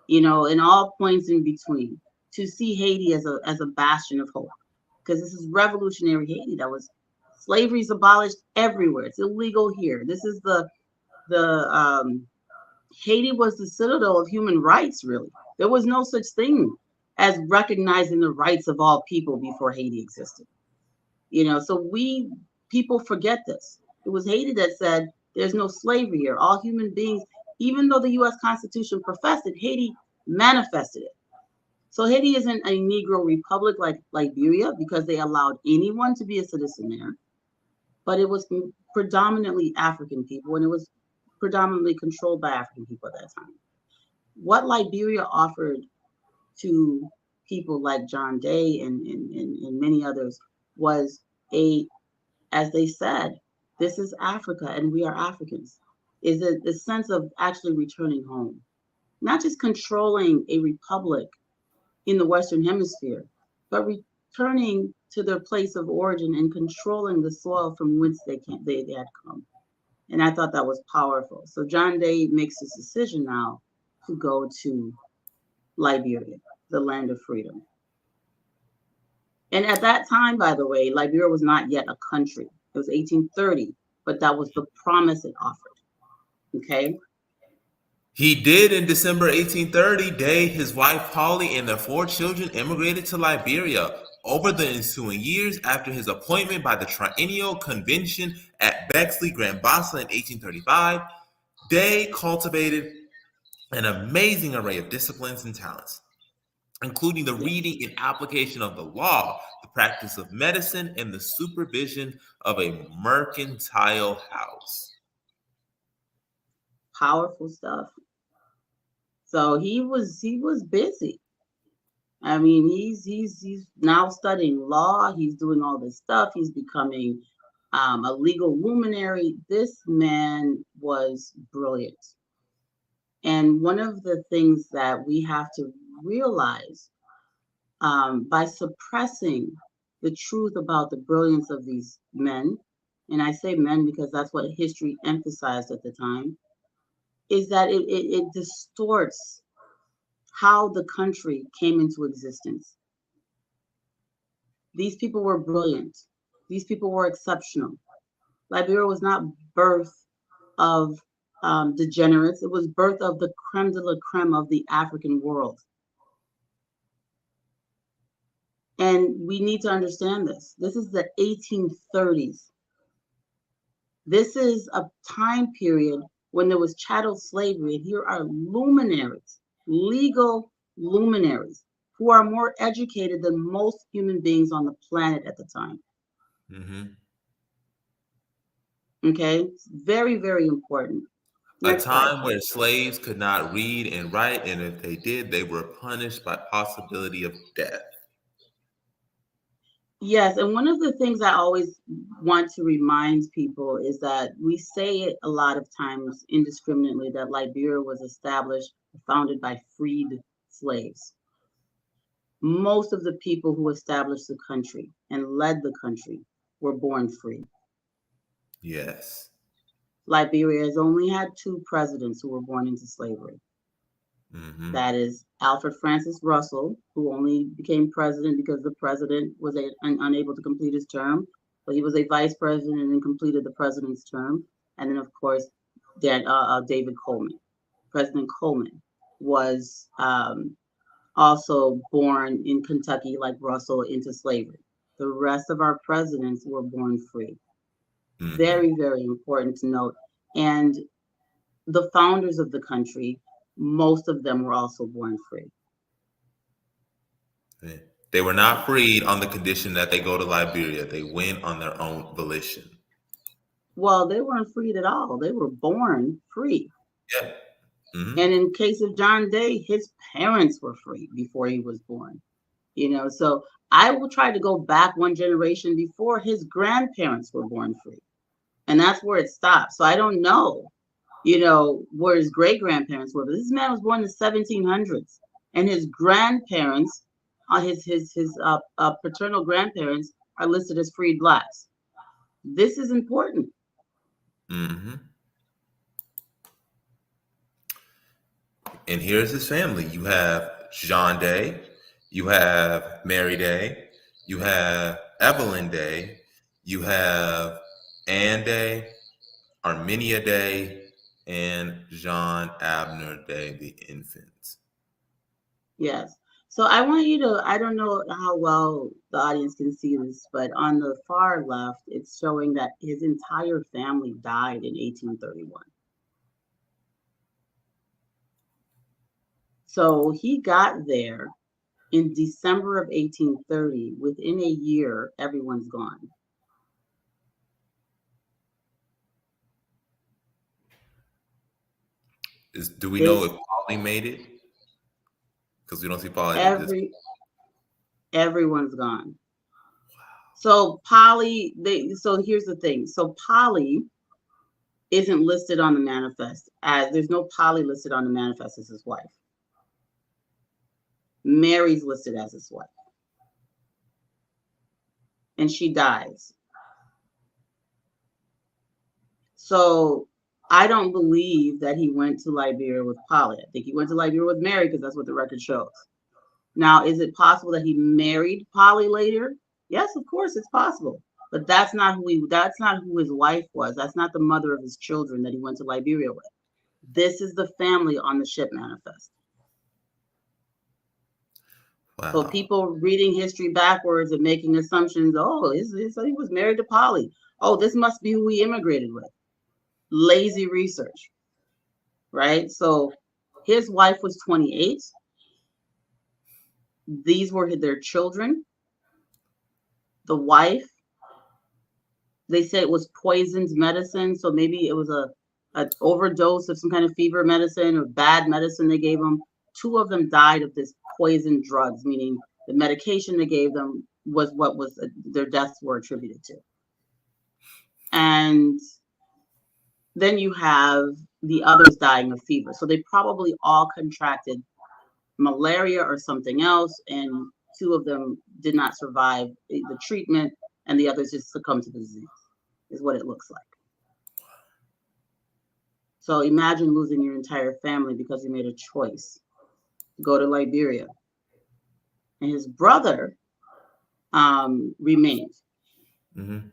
you know, and all points in between, to see Haiti as a bastion of hope. Because this is revolutionary Haiti. That was slavery is abolished everywhere. It's illegal here. This is the Haiti was the citadel of human rights, really. There was no such thing as recognizing the rights of all people before Haiti existed. You know, so people forget this. It was Haiti that said there's no slavery here. All human beings, even though the US Constitution professed it, Haiti manifested it. So Haiti isn't a Negro republic like Liberia because they allowed anyone to be a citizen there, but it was predominantly African people, and it was predominantly controlled by African people at that time. What Liberia offered to people like John Day and many others was as they said, this is Africa and we are Africans, is the sense of actually returning home, not just controlling a republic in the Western Hemisphere, but returning to their place of origin and controlling the soil from whence they had come. And I thought that was powerful. So John Day makes this decision now to go to Liberia, the land of freedom. And at that time, by the way, Liberia was not yet a country. It was 1830, but that was the promise it offered. Okay. He did in December 1830. Day, his wife Polly, and their 4 children immigrated to Liberia. Over the ensuing years, after his appointment by the Triennial Convention at Bexley, Grand Bassa in 1835, Day cultivated an amazing array of disciplines and talents, including the reading and application of the law, the practice of medicine, and the supervision of a mercantile house. Powerful stuff. So he was busy. I mean, he's now studying law. He's doing all this stuff. He's becoming a legal luminary. This man was brilliant. And one of the things that we have to realize, by suppressing the truth about the brilliance of these men, and I say men because that's what history emphasized at the time, is that it distorts how the country came into existence. These people were brilliant. These people were exceptional. Liberia was not birth of degenerates. It was birth of the creme de la creme of the African world. And we need to understand this. This is the 1830s. This is a time period when there was chattel slavery. And here are luminaries, legal luminaries, who are more educated than most human beings on the planet at the time. Mm-hmm. Okay, it's very, very important. A time where slaves could not read and write, and if they did, they were punished by possibility of death. Yes, and one of the things I always want to remind people is that we say it a lot of times indiscriminately that Liberia was established, founded by freed slaves. Most of the people who established the country and led the country were born free. Yes. Liberia has only had 2 presidents who were born into slavery. Mm-hmm. That is Alfred Francis Russell, who only became president because the president was unable to complete his term. But he was a vice president and then completed the president's term. And then, of course, David Coleman. President Coleman was also born in Kentucky, like Russell, into slavery. The rest of our presidents were born free. Mm-hmm. Very, very important to note. And the founders of the country, most of them were also born free. They were not freed on the condition that they go to Liberia. They went on their own volition. Well, they weren't freed at all. They were born free. Yeah. Mm-hmm. And in case of John Day, his parents were free before he was born. You know, so I will try to go back one generation before his grandparents were born free. And that's where it stops. So I don't know, you know, where his great-grandparents were. But this man was born in the 1700s. And his grandparents, his paternal grandparents are listed as freed blacks. This is important. Mm-hmm. And here's his family. You have Jean Day, you have Mary Day, you have Evelyn Day, you have Anne Day, Armenia Day, and Jean Abner Day, the infant. Yes. So I want you to, I don't know how well the audience can see this, but on the far left, it's showing that his entire family died in 1831. So he got there in December of 1830. Within a year, everyone's gone. Do we know His if Polly made it? Because we don't see Polly at this. everyone's gone. So Polly, so here's the thing. So Polly isn't listed on the manifest as there's no Polly listed on the manifest as his wife. Mary's listed as his wife. And she dies. So I don't believe that he went to Liberia with Polly. I think he went to Liberia with Mary because that's what the record shows. Now, is it possible that he married Polly later? Yes, of course, it's possible. But that's not who his wife was. That's not the mother of his children that he went to Liberia with. This is the family on the ship manifest. Wow. So people reading history backwards and making assumptions, oh, he was married to Polly. Oh, this must be who he immigrated with. Lazy research, right? So his wife was 28. These were their children. The wife, they say it was poisoned medicine. So maybe it was an overdose of some kind of fever medicine or bad medicine they gave them. 2 of them died of this poison drugs, meaning the medication they gave them was what was their deaths were attributed to. And then you have the others dying of fever. So they probably all contracted malaria or something else, and 2 of them did not survive the treatment, and the others just succumbed to the disease, is what it looks like. So imagine losing your entire family because you made a choice to go to Liberia. And his brother remained. Mm-hmm.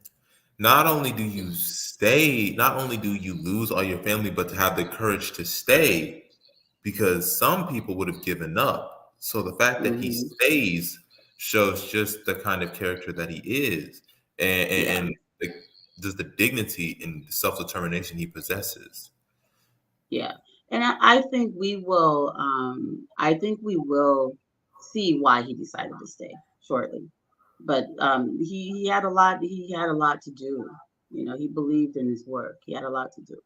Not only do you stay, not only do you lose all your family, but to have the courage to stay, because some people would have given up. So the fact that he stays shows just the kind of character that he is, and just the dignity and self-determination he possesses. Yeah, and I think we will. I think we will see why he decided to stay shortly. But he had a lot. He had a lot to do. You know, he believed in his work. He had a lot to do.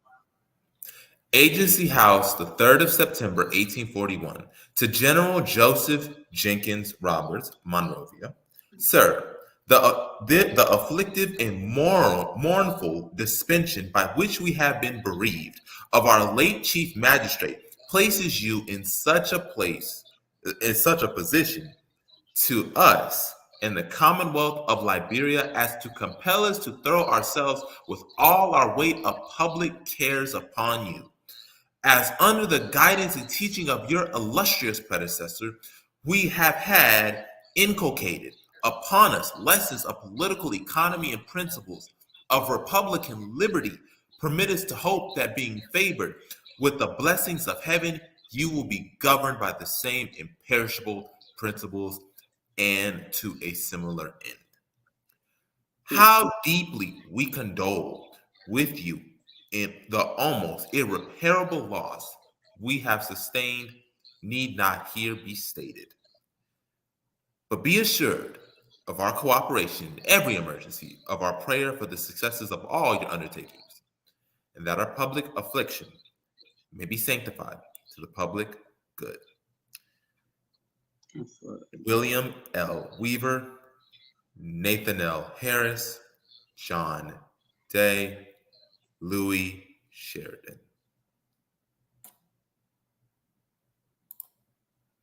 Agency House, the 3rd of September, 1841, to General Joseph Jenkins Roberts, Monrovia. Sir, the afflictive and mournful dispensation by which we have been bereaved of our late Chief Magistrate places you in such a position to us in the Commonwealth of Liberia as to compel us to throw ourselves with all our weight of public cares upon you. As under the guidance and teaching of your illustrious predecessor, we have had inculcated upon us lessons of political economy and principles of republican liberty, permit us to hope that being favored with the blessings of heaven, you will be governed by the same imperishable principles and to a similar end. How deeply we condole with you in the almost irreparable loss we have sustained need not here be stated. But be assured of our cooperation in every emergency, of our prayer for the successes of all your undertakings, and that our public affliction may be sanctified to the public good. Absolutely. William L. Weaver, Nathan L. Harris, John Day, Louis Sheridan.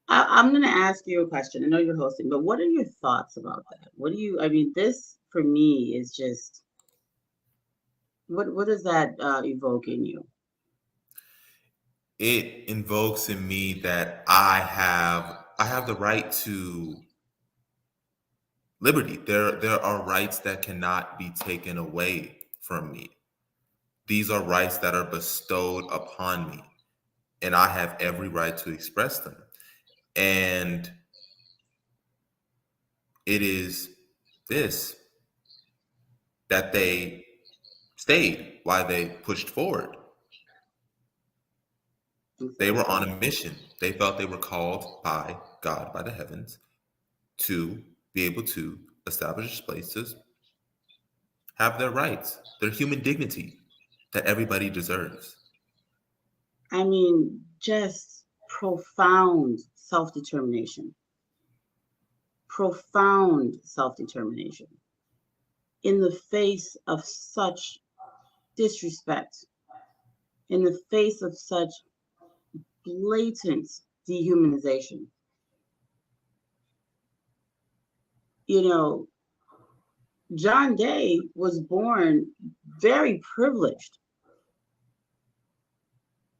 I'm going to ask you a question. I know you're hosting, but what are your thoughts about that? I mean, this for me is just, What does that evoke in you? It invokes in me that I have the right to liberty. There are rights that cannot be taken away from me. These are rights that are bestowed upon me, and I have every right to express them. And it is this that they stayed while they pushed forward. They were on Exactly. a mission. They felt they were called by God, by the heavens, to be able to establish places, have their rights, their human dignity that everybody deserves. I mean, just profound self-determination, profound self-determination in the face of such disrespect, in the face of such blatant dehumanization. You know, John Day was born very privileged,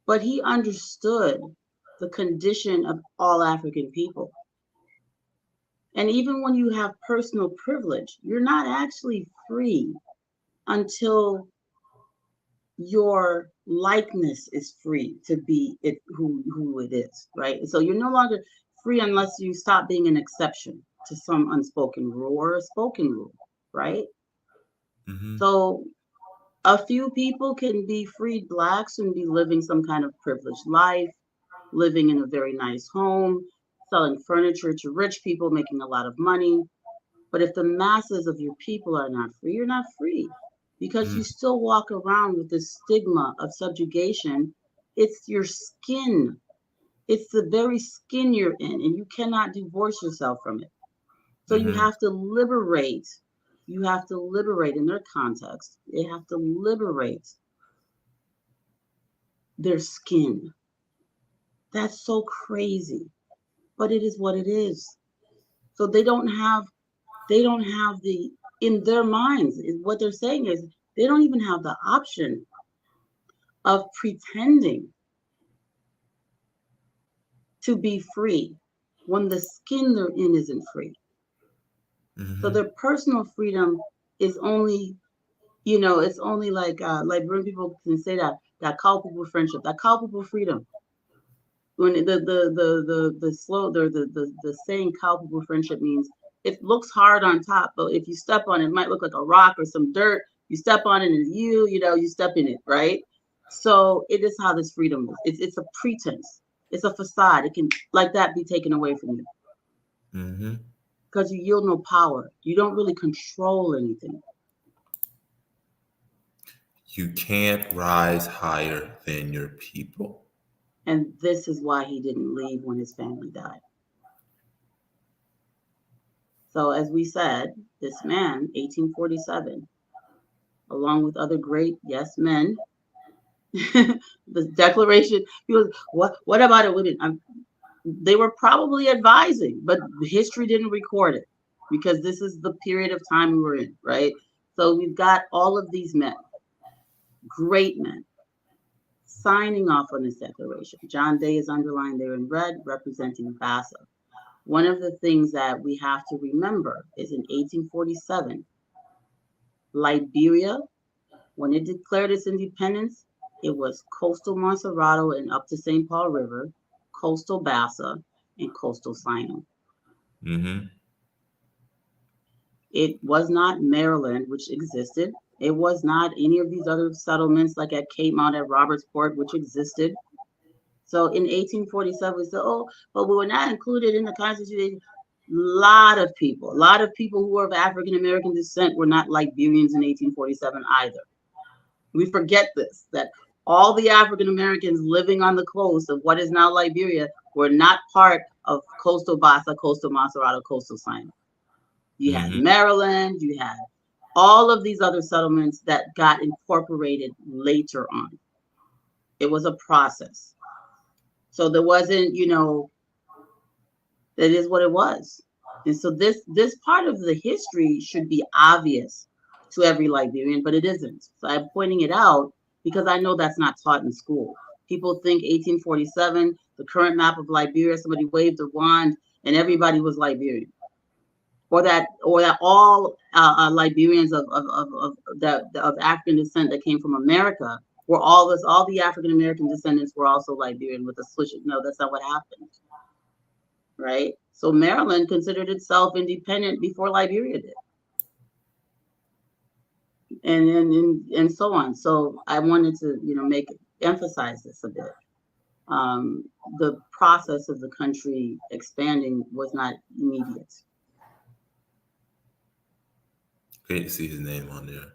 but he understood the condition of all African people. And even when you have personal privilege, you're not actually free until your likeness is free to be it who it is, right? So you're no longer free unless you stop being an exception to some unspoken rule or a spoken rule, right? Hmm. So a few people can be freed blacks and be living some kind of privileged life, living in a very nice home, selling furniture to rich people, making a lot of money. But if the masses of your people are not free, you're not free because you still walk around with the stigma of subjugation. It's your skin, it's the very skin you're in, and you cannot divorce yourself from it. So you Hmm. have to liberate. You have to liberate in their context. They have to liberate their skin. That's so crazy, but it is what it is. So they don't have the in their minds what they're saying is they don't even have the option of pretending to be free when the skin they're in isn't free. So Hmm. their personal freedom is only, it's only like when people can say that culpable friendship, that culpable freedom. When the saying culpable friendship means it looks hard on top, but if you step on it, it might look like a rock or some dirt. You step on it and you step in it, right? So it is how this freedom is. It's a pretense. It's a facade. It can like that be taken away from you Hmm. because you yield no power. You don't really control anything. You can't rise higher than your people. And this is why he didn't leave when his family died. So as we said, this man, 1847, along with other great yes men. The Declaration. People, what about it women? They were probably advising, but history didn't record it because this is the period of time we were in, right? So we've got all of these men, great men, signing off on this declaration. John Day is underlined there in red, representing Bassa. One of the things that we have to remember is in 1847, Liberia, when it declared its independence, it was coastal Montserrado and up the St. Paul River, coastal Bassa, and coastal Sinai. Hmm. It was not Maryland, which existed. It was not any of these other settlements like at Cape Mount at Robertsport, which existed. So in 1847, we said, oh, but we were not included in the Constitution. A lot of people who were of African American descent were not Liberians in 1847 either. We forget this, that all the African Americans living on the coast of what is now Liberia were not part of coastal Bassa, coastal Maserati, coastal Sinai. You had Hmm. Maryland, you had all of these other settlements that got incorporated later on. It was a process. So there wasn't, that is what it was. And so this part of the history should be obvious to every Liberian, but it isn't. So I'm pointing it out because I know that's not taught in school. People think 1847, the current map of Liberia, somebody waved a wand and everybody was Liberian, or that all Liberians of African descent that came from America were all the African American descendants were also Liberian with a switch. No, that's not what happened, right? So Maryland considered itself independent before Liberia did, and so on. So I wanted to emphasize this a bit. The process of the country expanding was not immediate. Great to see his name on there.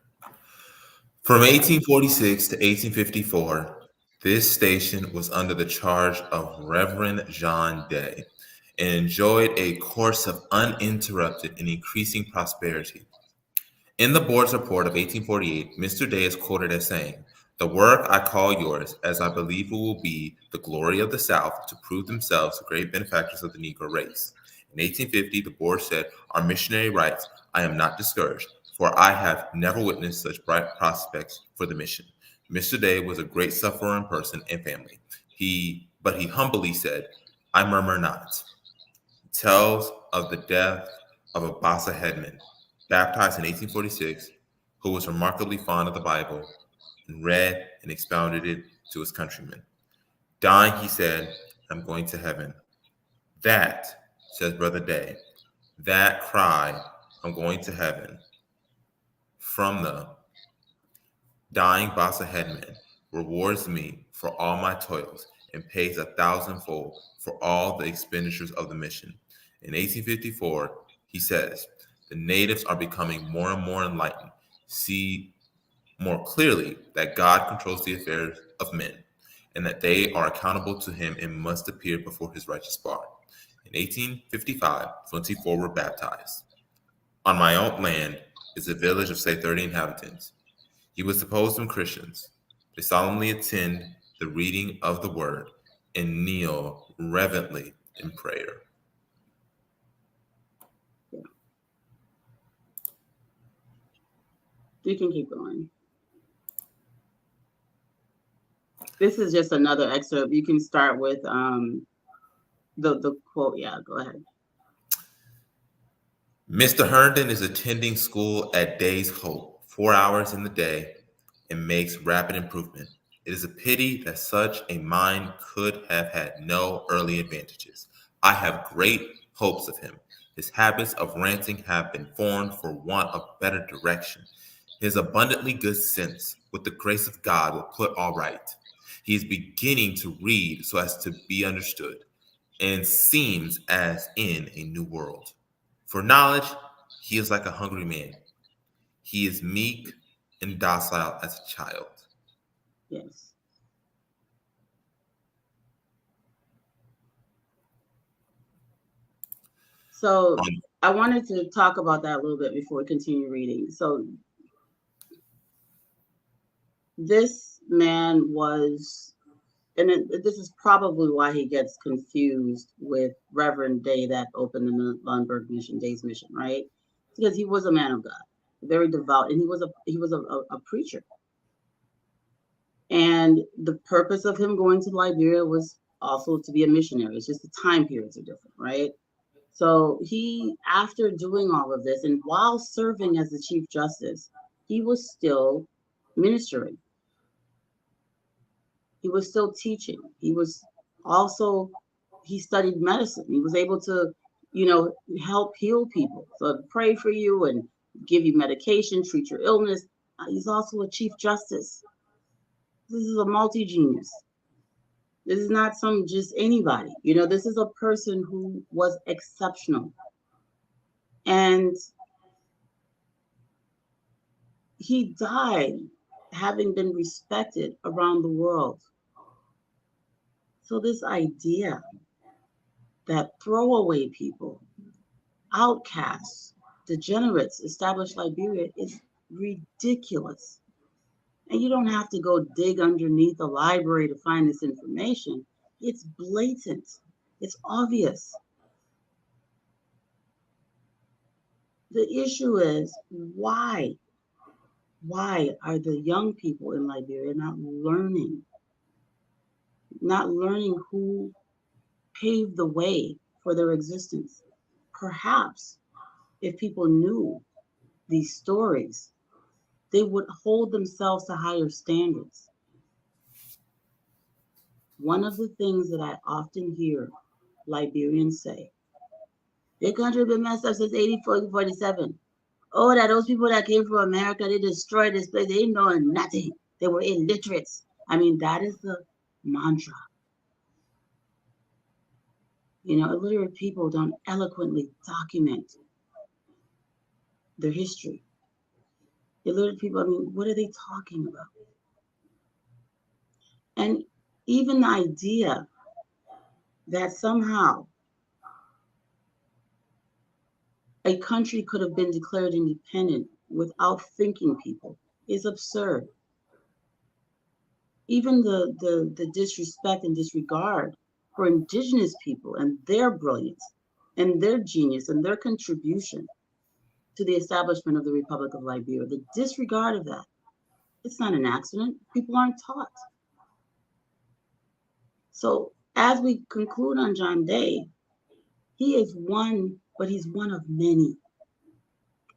From 1846 to 1854, this station was under the charge of Reverend John Day and enjoyed a course of uninterrupted and increasing prosperity. In the board's report of 1848, Mr. Day is quoted as saying, "The work I call yours, as I believe it will be the glory of the South to prove themselves the great benefactors of the Negro race." In 1850, the board said, "Our missionary writes, I am not discouraged, for I have never witnessed such bright prospects for the mission." Mr. Day was a great sufferer in person and family. But he humbly said, "I murmur not." It tells of the death of a Bassa headman, baptized in 1846, who was remarkably fond of the Bible and read and expounded it to his countrymen. Dying, he said, "I'm going to heaven." That, says Brother Day, that cry, "I'm going to heaven," from the dying Bassa headman rewards me for all my toils and pays 1,000-fold for all the expenditures of the mission. In 1854, he says, "The natives are becoming more and more enlightened, see more clearly that God controls the affairs of men, and that they are accountable to him and must appear before his righteous bar." In 1855, 24 were baptized. On my own land is a village of, say, 30 inhabitants. You would suppose them Christians. They solemnly attend the reading of the word and kneel reverently in prayer. Yeah. You can keep going. This is just another excerpt. You can start with the quote. Yeah, go ahead. Mr. Herndon is attending school at Day's Hope, 4 hours in the day, and makes rapid improvement. It is a pity that such a mind could have had no early advantages. I have great hopes of him. His habits of ranting have been formed for want of better direction. His abundantly good sense, with the grace of God, will put all right. He is beginning to read so as to be understood, and seems as in a new world. For knowledge, he is like a hungry man. He is meek and docile as a child. Yes. So I wanted to talk about that a little bit before we continue reading. So this man was, and this is probably why he gets confused with Reverend Day that opened the Lundberg mission, Day's mission, right? Because he was a man of God, very devout, and he was a preacher. And the purpose of him going to Liberia was also to be a missionary. It's just the time periods are different, right? So he, after doing all of this, and while serving as the Chief Justice, he was still ministering. He was still teaching. He was also, he studied medicine. He was able to, help heal people. So pray for you and give you medication, treat your illness. He's also a Chief Justice. This is a multi-genius. This is not some just anybody. This is a person who was exceptional. And he died having been respected around the world. So this idea that throwaway people, outcasts, degenerates established Liberia is ridiculous. And you don't have to go dig underneath a library to find this information. It's blatant. It's obvious. The issue is why? Why are the young people in Liberia not learning who paved the way for their existence? Perhaps if people knew these stories, they would hold themselves to higher standards. One of the things that I often hear Liberians say, their country been messed up since 1847. Oh, that those people that came from America, they destroyed this place. They know nothing. They were illiterates. I mean, that is the mantra. Illiterate people don't eloquently document their history. Illiterate people, I mean, what are they talking about? And even the idea that somehow a country could have been declared independent without thinking people is absurd. Even the disrespect and disregard for indigenous people and their brilliance and their genius and their contribution to the establishment of the Republic of Liberia, the disregard of that, it's not an accident. People aren't taught. So as we conclude on John Day, he is one, but he's one of many,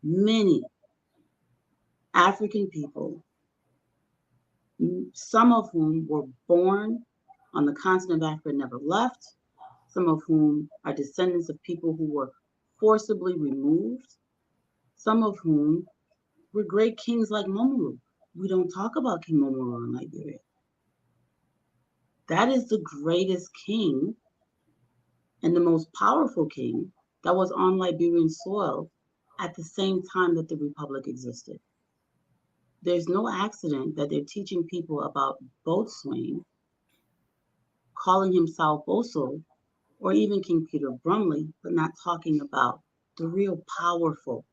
many African people, some of whom were born on the continent of Africa and never left, some of whom are descendants of people who were forcibly removed, some of whom were great kings like Momolu. We don't talk about King Momolu in Liberia. That is the greatest king and the most powerful king that was on Liberian soil at the same time that the Republic existed. There's no accident that they're teaching people about boatswain, calling him Sao Boso, or even King Peter Brumley, but not talking about the real powerful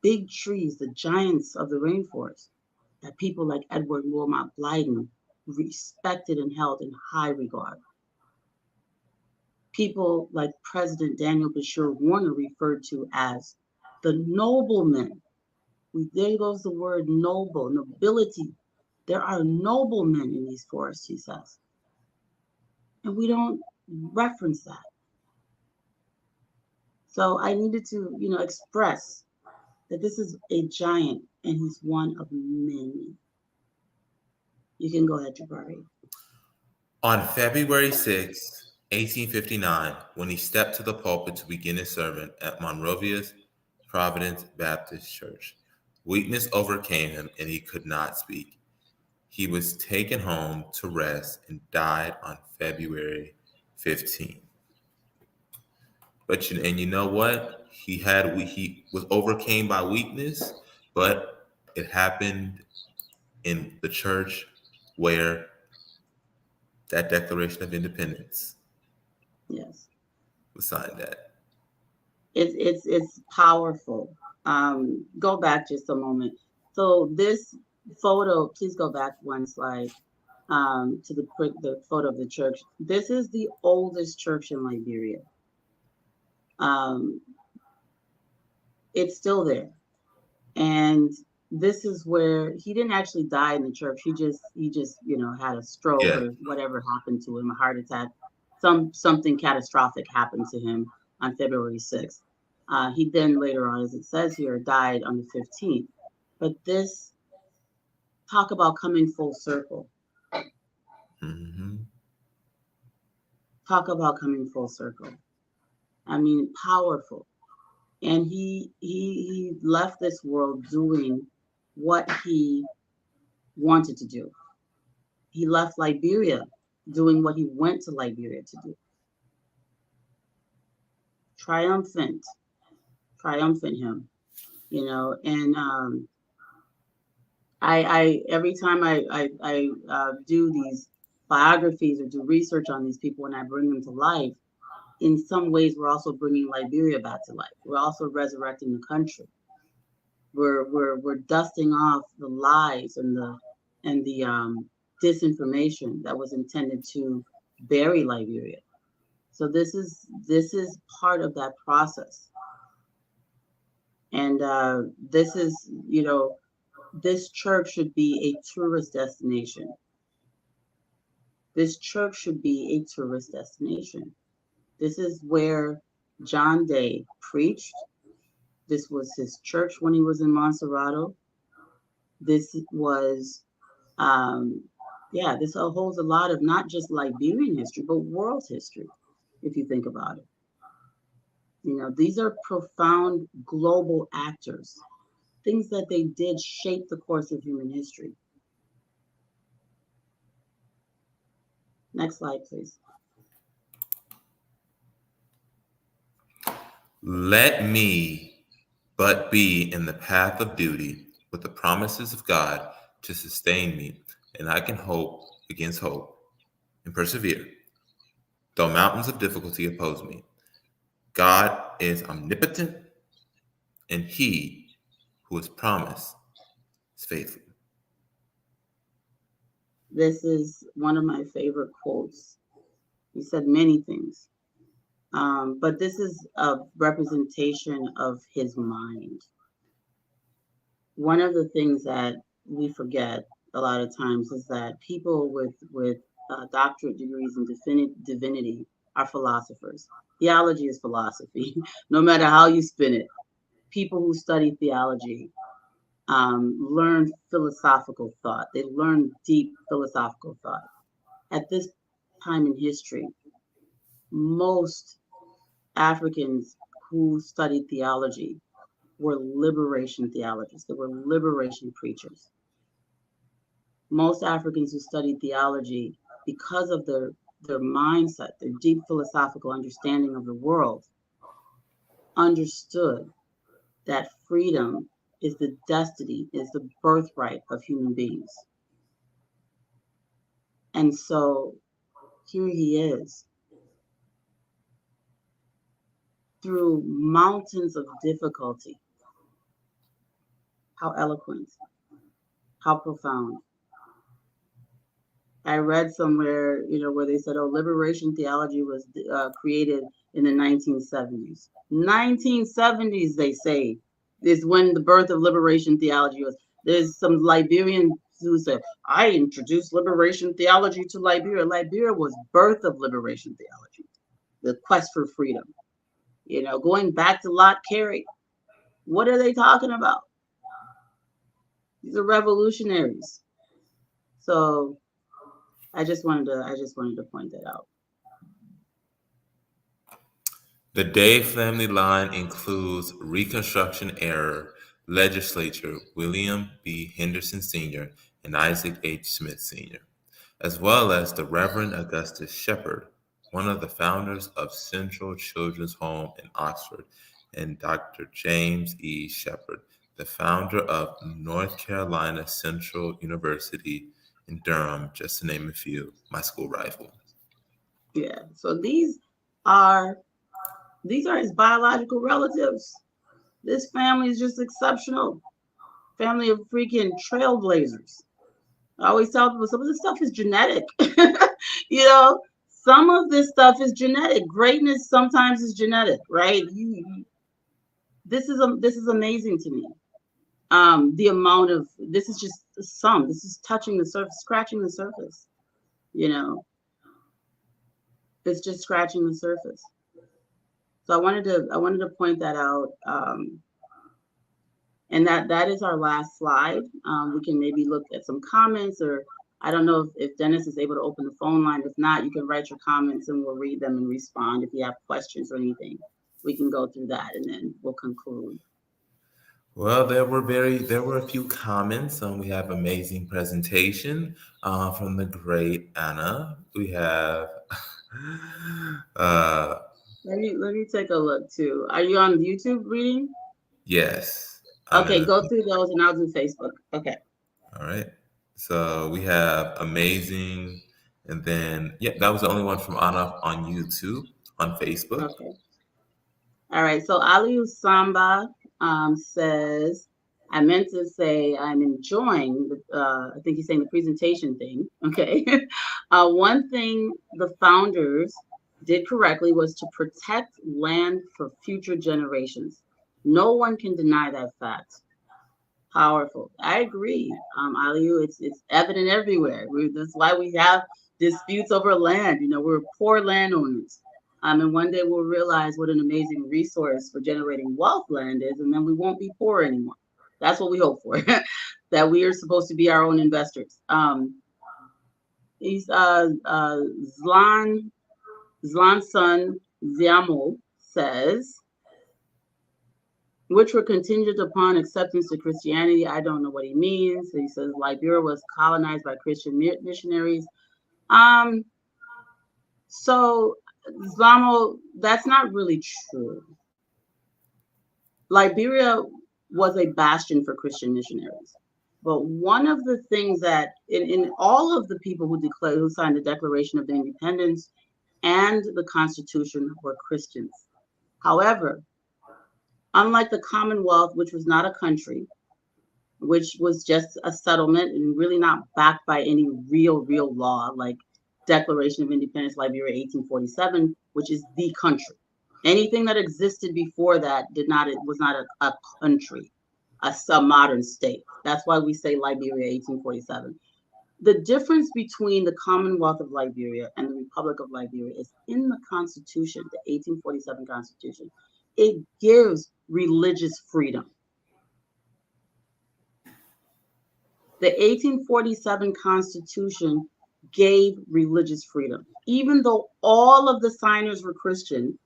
big trees, the giants of the rainforest, that people like Edward Wilmot Blyden respected and held in high regard. People like President Daniel Bashir Warner referred to as the noblemen. There goes the word noble, nobility. There are noblemen in these forests, he says. And we don't reference that. So I needed to, express that this is a giant and he's one of many. You can go ahead, Jabari. On February 6, 1859, when he stepped to the pulpit to begin his sermon at Monrovia's Providence Baptist Church, weakness overcame him and he could not speak. He was taken home to rest and died on February 15. But you know what? He was overcame by weakness, but it happened in the church where that Declaration of Independence Yes, was signed at. it's powerful. Go back just a moment. So this photo, please go back one slide to the photo of the church. This is the oldest church in Liberia. It's still there, and this is where he didn't actually die in the church. He just had a stroke or whatever happened to him, a heart attack, something catastrophic happened to him on February 6th. He then later on, as it says here, died on the 15th. But this, talk about coming full circle. Mm-hmm. Talk about coming full circle. I mean, powerful. And he left this world doing what he wanted to do. He left Liberia doing what he went to Liberia to do. Triumphant him, and I every time I do these biographies or do research on these people and I bring them to life, in some ways we're also bringing Liberia back to life. We're also resurrecting the country. We're dusting off the lies and the disinformation that was intended to bury Liberia. So this is part of that process, and this is This church should be a tourist destination. This church should be a tourist destination. This is where John Day preached. This was his church when he was in Montserrat. This was, this holds a lot of not just Liberian history, but world history, if you think about it. You know, these are profound global actors. Things that they did shape the course of human history. Next slide, please. Let me but be in the path of duty with the promises of God to sustain me, and I can hope against hope and persevere, though mountains of difficulty oppose me. God is omnipotent, and he who has promised is faithful. This is one of my favorite quotes. He said many things, but this is a representation of his mind. One of the things that we forget a lot of times is that people with doctorate degrees in divinity are philosophers. Theology is philosophy, no matter how you spin it. People who study theology learn philosophical thought. They learn deep philosophical thought. At this time in history, most Africans who studied theology were liberation theologists. They were liberation preachers. Most Africans who studied theology, because of their mindset, their deep philosophical understanding of the world, understood that freedom is the destiny, is the birthright of human beings. And so here he is, through mountains of difficulty. How eloquent, how profound. I read somewhere, where they said, liberation theology was created in the 1970s. 1970s, they say, is when the birth of liberation theology was. There's some Liberian who said, I introduced liberation theology to Liberia. Liberia was birth of liberation theology, the quest for freedom. Going back to Lot Carey, what are they talking about? These are revolutionaries. So I just wanted to point that out. The Day family line includes Reconstruction era legislator William B. Henderson Sr. and Isaac H. Smith Sr., as well as the Reverend Augustus Shepard, one of the founders of Central Children's Home in Oxford, and Dr. James E. Shepard, the founder of North Carolina Central University in Durham, just to name a few, my school rival. Yeah, so these are his biological relatives. This family is just exceptional. Family of freaking trailblazers. I always tell people some of this stuff is genetic. Some of this stuff is genetic. Greatness sometimes is genetic, right? This is amazing to me. The amount of this is just some. This is touching the surface, scratching the surface. It's just scratching the surface. So I wanted to point that out. And that is our last slide. We can maybe look at some comments, or I don't know if Dennis is able to open the phone line. If not, you can write your comments and we'll read them and respond. If you have questions or anything, we can go through that and then we'll conclude. Well, there were a few comments. We have amazing presentation from the great Anna. We have let me take a look too. Are you on YouTube reading? Yes. Okay, go through those and I'll do Facebook. Okay. All right. So we have amazing, and then that was the only one from Anna on YouTube. On Facebook. Okay. All right. So Aliu Samba says, I meant to say I'm enjoying, I think he's saying the presentation thing. Okay. One thing the founders did correctly was to protect land for future generations. No one can deny that fact. Powerful. I agree. Aliu, it's evident everywhere. That's why we have disputes over land. You know, we're poor landowners. And one day we'll realize what an amazing resource for generating wealth land is, and then we won't be poor anymore. That's what we hope for. That we are supposed to be our own investors. He's Zlan Zlanson Ziamo says, which were contingent upon acceptance to Christianity. I don't know what he means. He says Liberia was colonized by Christian missionaries. Um, so Zlamo, that's not really true. Liberia was a bastion for Christian missionaries. But one of the things that in all of the people who signed the Declaration of Independence and the Constitution were Christians. However, unlike the Commonwealth, which was not a country, which was just a settlement and really not backed by any real law, like Declaration of Independence, Liberia, 1847, which is the country. Anything that existed before that was not a country, a modern state. That's why we say Liberia, 1847. The difference between the Commonwealth of Liberia and the Republic of Liberia is in the Constitution, the 1847 Constitution. It gives religious freedom. The 1847 Constitution gave religious freedom. Even though all of the signers were Christian,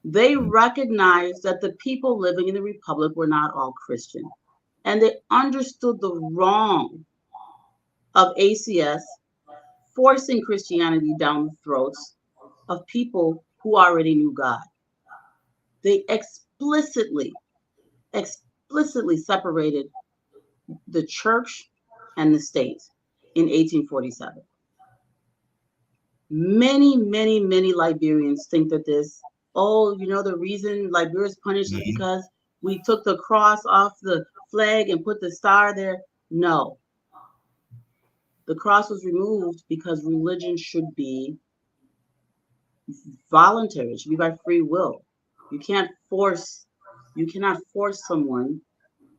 they recognized that the people living in the Republic were not all Christian. And they understood the wrong of ACS forcing Christianity down the throats of people who already knew God. They explicitly separated the church and the state in 1847. Many Liberians think that the reason Liberia is punished is because we took the cross off the flag and put the star there. No. The cross was removed because religion should be voluntary. It should be by free will. You cannot force someone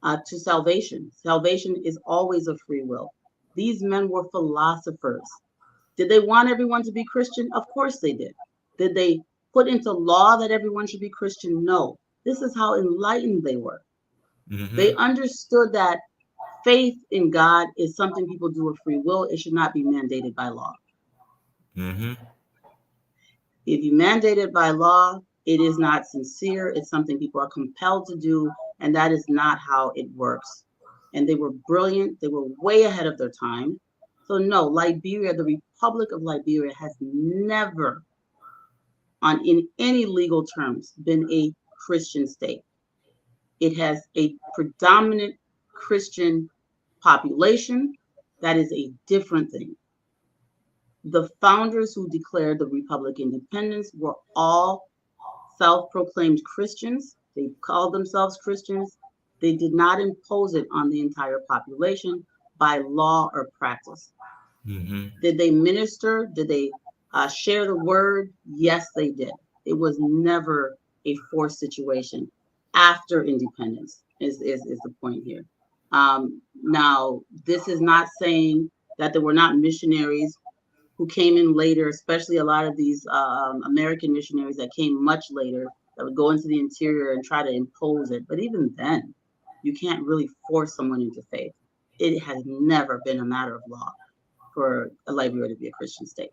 to salvation. Salvation is always a free will. These men were philosophers. Did they want everyone to be Christian? Of course they did. Did they put into law that everyone should be Christian? No. This is how enlightened they were. They understood that faith in God is something people do of free will. It should not be mandated by law. If you mandate it by law, it is not sincere. It's something people are compelled to do, and that is not how it works. And they were brilliant. They were way ahead of their time. So no, Liberia, the Republic of Liberia, has never, in any legal terms, been a Christian state. It has a predominant Christian population. That is a different thing. The founders who declared the Republic independence were all self-proclaimed Christians. They called themselves Christians. They did not impose it on the entire population by law or practice. Did they minister? Did they share the word? Yes, they did. It was never a forced situation after independence is the point here. Now, this is not saying that there were not missionaries who came in later, especially a lot of these American missionaries that came much later that would go into the interior and try to impose it. But even then, you can't really force someone into faith. It has never been a matter of law for Liberia to be a Christian state.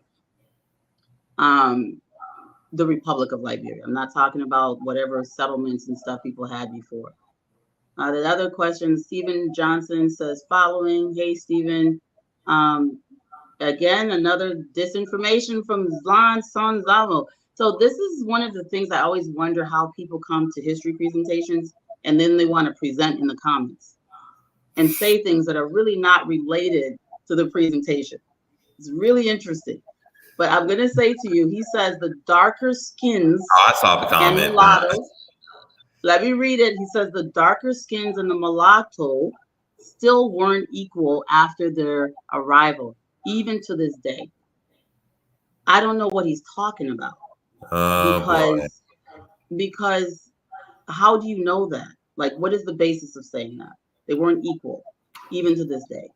The Republic of Liberia. I'm not talking about whatever settlements and stuff people had before. The other question, Stephen Johnson says following. Hey, Stephen. Again, another disinformation from Zlan Sonzalo. So this is one of the things I always wonder how people come to history presentations and then they want to present in the comments and say things that are really not related to the presentation. It's really interesting. But I'm going to say to you, he says the darker skins and mulattoes. Let me read it. He says the darker skins and the mulatto still weren't equal after their arrival, even to this day. I don't know what he's talking about. Because how do you know that? Like, what is the basis of saying that? They weren't equal, even to this day.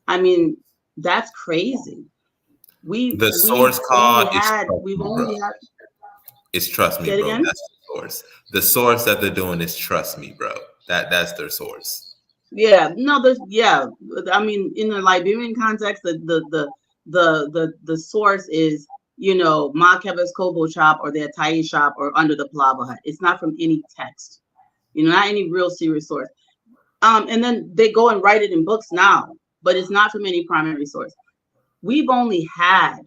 I mean, that's crazy. The source call is We've only had. It's trust me, Say it bro. again? That's the source. The source that they're doing is trust me, bro. That's their source. Yeah, no, I mean, in the Liberian context, the source is, Makeba's Kobo shop or the Atai shop or under the Palava hut. It's not from any text, not any real serious source. And then they go and write it in books now, but it's not from any primary source. We've only had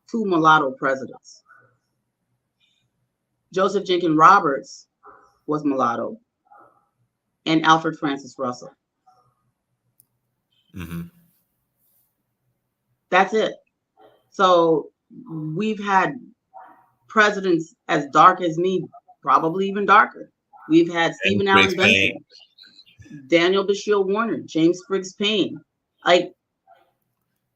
two mulatto presidents. Joseph Jenkins Roberts was mulatto, and Alfred Francis Russell. Mm-hmm. That's it. So we've had presidents as dark as me, probably even darker. We've had Stephen Allen Benson, Daniel Bashir Warner, James Briggs Payne, like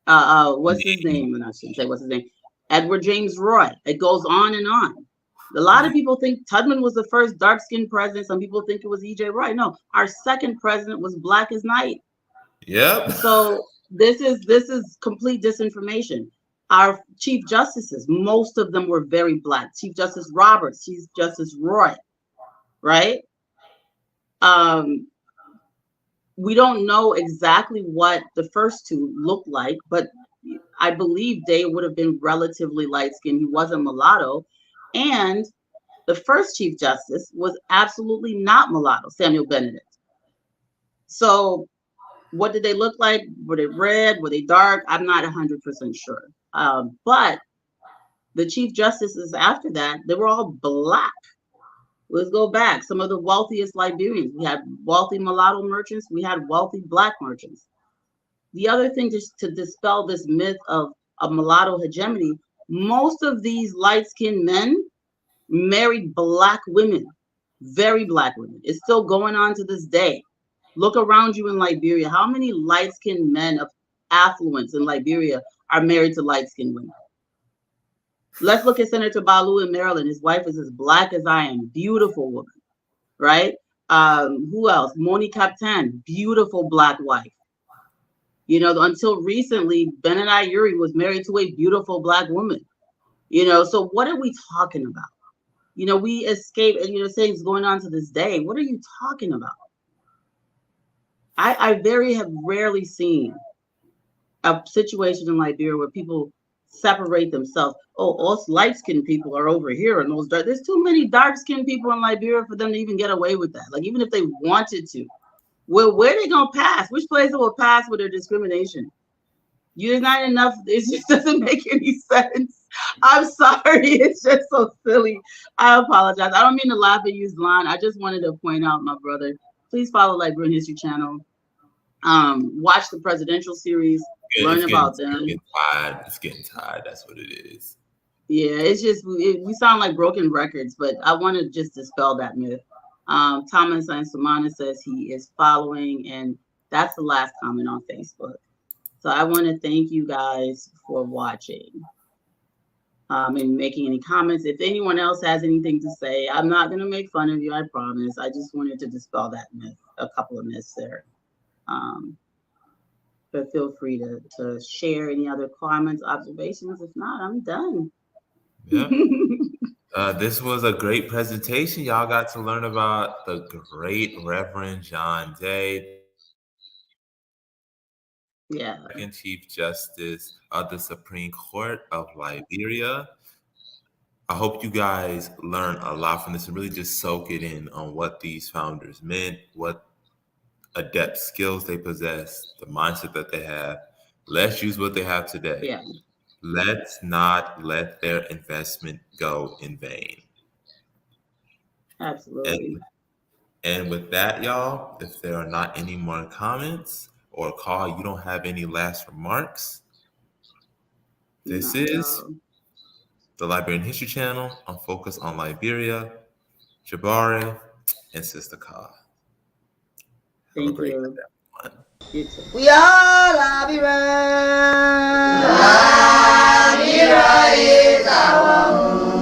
what's his name? And I shouldn't say what's his name. Edward James Roy. It goes on and on. A lot of people think Tubman was the first dark-skinned president. Some people think it was E.J. Roy. No, our second president was black as night. Yep. So this is complete disinformation. Our chief justices, most of them were very black. Chief Justice Roberts, Chief Justice Roy, right? We don't know exactly what the first two looked like, but I believe they would have been relatively light-skinned. He wasn't mulatto. And the first Chief Justice was absolutely not mulatto, Samuel Benedict. So what did they look like? Were they red? Were they dark? I'm not 100% sure. But the Chief Justices after that, they were all black. Let's go back. Some of the wealthiest Liberians. We had wealthy mulatto merchants. We had wealthy black merchants. The other thing, just to dispel this myth of mulatto hegemony, most of these light-skinned men married black women, very black women. It's still going on to this day. Look around you in Liberia. How many light-skinned men of affluence in Liberia are married to light-skinned women? Let's look at Senator Balu in Maryland. His wife is as black as I am. Beautiful woman, right? Who else? Moni Captain, beautiful black wife. Until recently, Benedict Yuri was married to a beautiful black woman. So what are we talking about? We escape, and things going on to this day. What are you talking about? I have rarely seen a situation in Liberia where people separate themselves. Oh, us light-skinned people are over here, and those dark. There's too many dark-skinned people in Liberia for them to even get away with that. Like, even if they wanted to, where are they gonna pass? Which place will pass with their discrimination? There's not enough. It just doesn't make any sense. I'm sorry. It's just so silly. I apologize. I don't mean to laugh at you, Zlan. I just wanted to point out, my brother, please follow Liberian History Channel. Watch the presidential series. Learn about them. It's getting tired. That's what it is. Yeah, it's just, we sound like broken records, but I want to just dispel that myth. Thomas Ansamana says he is following, and that's the last comment on Facebook. So I want to thank you guys for watching and making any comments. If anyone else has anything to say, I'm not going to make fun of you, I promise. I just wanted to dispel that myth, a couple of myths there. But feel free to share any other comments, observations. If not, I'm done. Yeah. This was a great presentation. Y'all got to learn about the great Reverend John Day, Second Chief Justice of the Supreme Court of Liberia. I hope you guys learn a lot from this and really just soak it in on what these founders meant, what adept skills they possess, the mindset that they have. Let's use what they have today. Yeah. Let's not let their investment go in vain. Absolutely. And with that, y'all, if there are not any more comments or Carl, you don't have any last remarks, this is the Liberian History Channel on Focus on Liberia, Jabari, and Sister Ka. Have a great night, everyone. You too. We are Liberia. Liberia is our home.